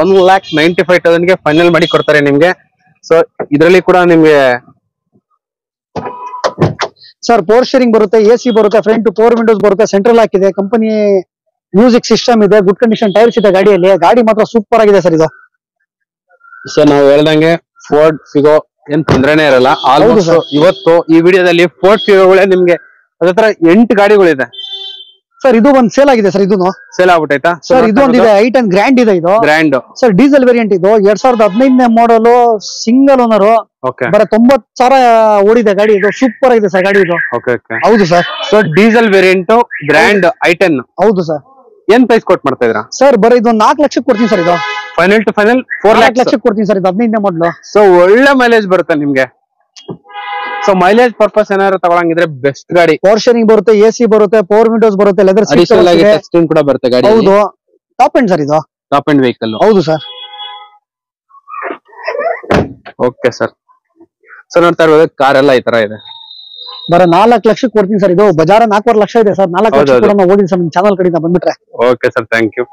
1,95,000 ಗೆ ಫೈನಲ್ ಮಾಡಿ ಕೊಡ್ತಾರೆ ನಿಮ್ಗೆ. ಸೊ ಇದರಲ್ಲಿ ಕೂಡ ನಿಮ್ಗೆ ಸರ್ ಪವರ್ ಸ್ಟೇರಿಂಗ್ ಬರುತ್ತೆ, AC ಬರುತ್ತೆ, ಫ್ರಂಟ್ ಪವರ್ ವಿಂಡೋಸ್ ಬರುತ್ತೆ, ಸೆಂಟ್ರಲ್ ಲಾಕ್ ಇದೆ, ಕಂಪನಿ ಮ್ಯೂಸಿಕ್ ಸಿಸ್ಟಮ್ ಇದೆ, ಗುಡ್ ಕಂಡೀಷನ್ ಟೈರ್ಸ್ ಇದೆ ಗಾಡಿಯಲ್ಲಿ. ಗಾಡಿ ಮಾತ್ರ ಸೂಪರ್ ಆಗಿದೆ ಸರ್ ಇದು. ಸೊ ನಾವು ಹೇಳ್ದಂಗೆ ಫೋರ್ಡ್ ಫಿಗೋ ಏನ್ ತೊಂದ್ರೆನೇ ಇರಲ್ಲ. ಆಲ್ಮೋಸ್ಟ್ ಇವತ್ತು ಈ ವಿಡಿಯೋದಲ್ಲಿ ಫೋರ್ಡ್ ಫಿಗೋಗಳೇ ನಿಮ್ಗೆ ಅದತ್ರ 8 ಗಾಡಿಗಳಿದೆ ಸರ್. ಇದು ಒಂದು ಸೇಲ್ ಆಗಿದೆ ಸರ್. ಇದನ್ನು ಸೇಲ್ ಆಗ್ಬಿಟ್ಟೈತಾ ಸರ್? ಇದು ಒಂದಿದೆ i10 ಗ್ರ್ಯಾಂಡ್ ಇದೆ ಇದು. ಗ್ರ್ಯಾಂಡ್ ಸರ್ ಡೀಸೆಲ್ ವೇರಿಯಂಟ್ ಇದು. 2015 ಮಾಡಲು ಸಿಂಗಲ್ ಓನರ್. ಬರೀ 90,000 ಓಡಿದೆ ಗಾಡಿ. ಇದು ಸೂಪರ್ ಆಗಿದೆ ಸರ್ ಗಾಡಿ ಇದು. ಹೌದು sir. So diesel variant grand i10. ಹೌದು ಸರ್. ಏನ್ ಪ್ರೈಸ್ ಕೊಟ್ ಮಾಡ್ತಾ ಇದ್ರಾ ಸರ್? ಬರೀ ಇದು 4 ಲಕ್ಷಕ್ಕೆ ಕೊಡ್ತೀನಿ ಸರ್ ಇದು. ಫೈನಲ್ ಟು ಫೈನಲ್ 4 ಲಕ್ಷಕ್ಕೆ ಕೊಡ್ತೀನಿ ಸರ್ ಇದು. 15 ಮಾಡಲು. ಸೊ ಒಳ್ಳೆ ಮೈಲೇಜ್ ಬರುತ್ತೆ ನಿಮ್ಗೆ. ಸೊ ಮೈಲೇಜ್ ಪರ್ಪಸ್ ಏನಾದ್ರು ತಗೊಳಂಗಿದ್ರೆ ಬೆಸ್ಟ್ ಗಾಡಿ. ಪವರ್ ಸ್ಟೇರಿಂಗ್ ಬರುತ್ತೆ, AC ಬರುತ್ತೆ, ಪವರ್ ವಿಂಡೋಸ್ ಬರುತ್ತೆ, ಲೆದರ್ ಸ್ಕ್ರೀನ್ ಕೂಡ ಬರುತ್ತೆ ಗಾಡಿ. ಹೌದು. ಟಾಪ್ ಎಂಡ್ ಸರ್ ಇದು. Top end vehicle. ಹೌದು ಸರ್. Okay sir. ಸೊ ನೋಡ್ತಾ ಇರ್ಬೋದು ಕಾರ್ ಎಲ್ಲ ಈ ತರ ಇದೆ. ಬರೀ 4 ಲಕ್ಷಕ್ಕೆ ಕೊಡ್ತೀನಿ ಸರ್ ಇದು. ಬಜಾರ 4.5 ಲಕ್ಷ ಇದೆ ಸರ್. 4 ಲಕ್ಷ ಕೂಡ ಓದಿನಿ ಸರ್ ನಿಮ್ ಚಾನಲ್ ಕಡೆಯಿಂದ ಬಂದ್ಬಿಟ್ರೆ. Okay sir, thank you.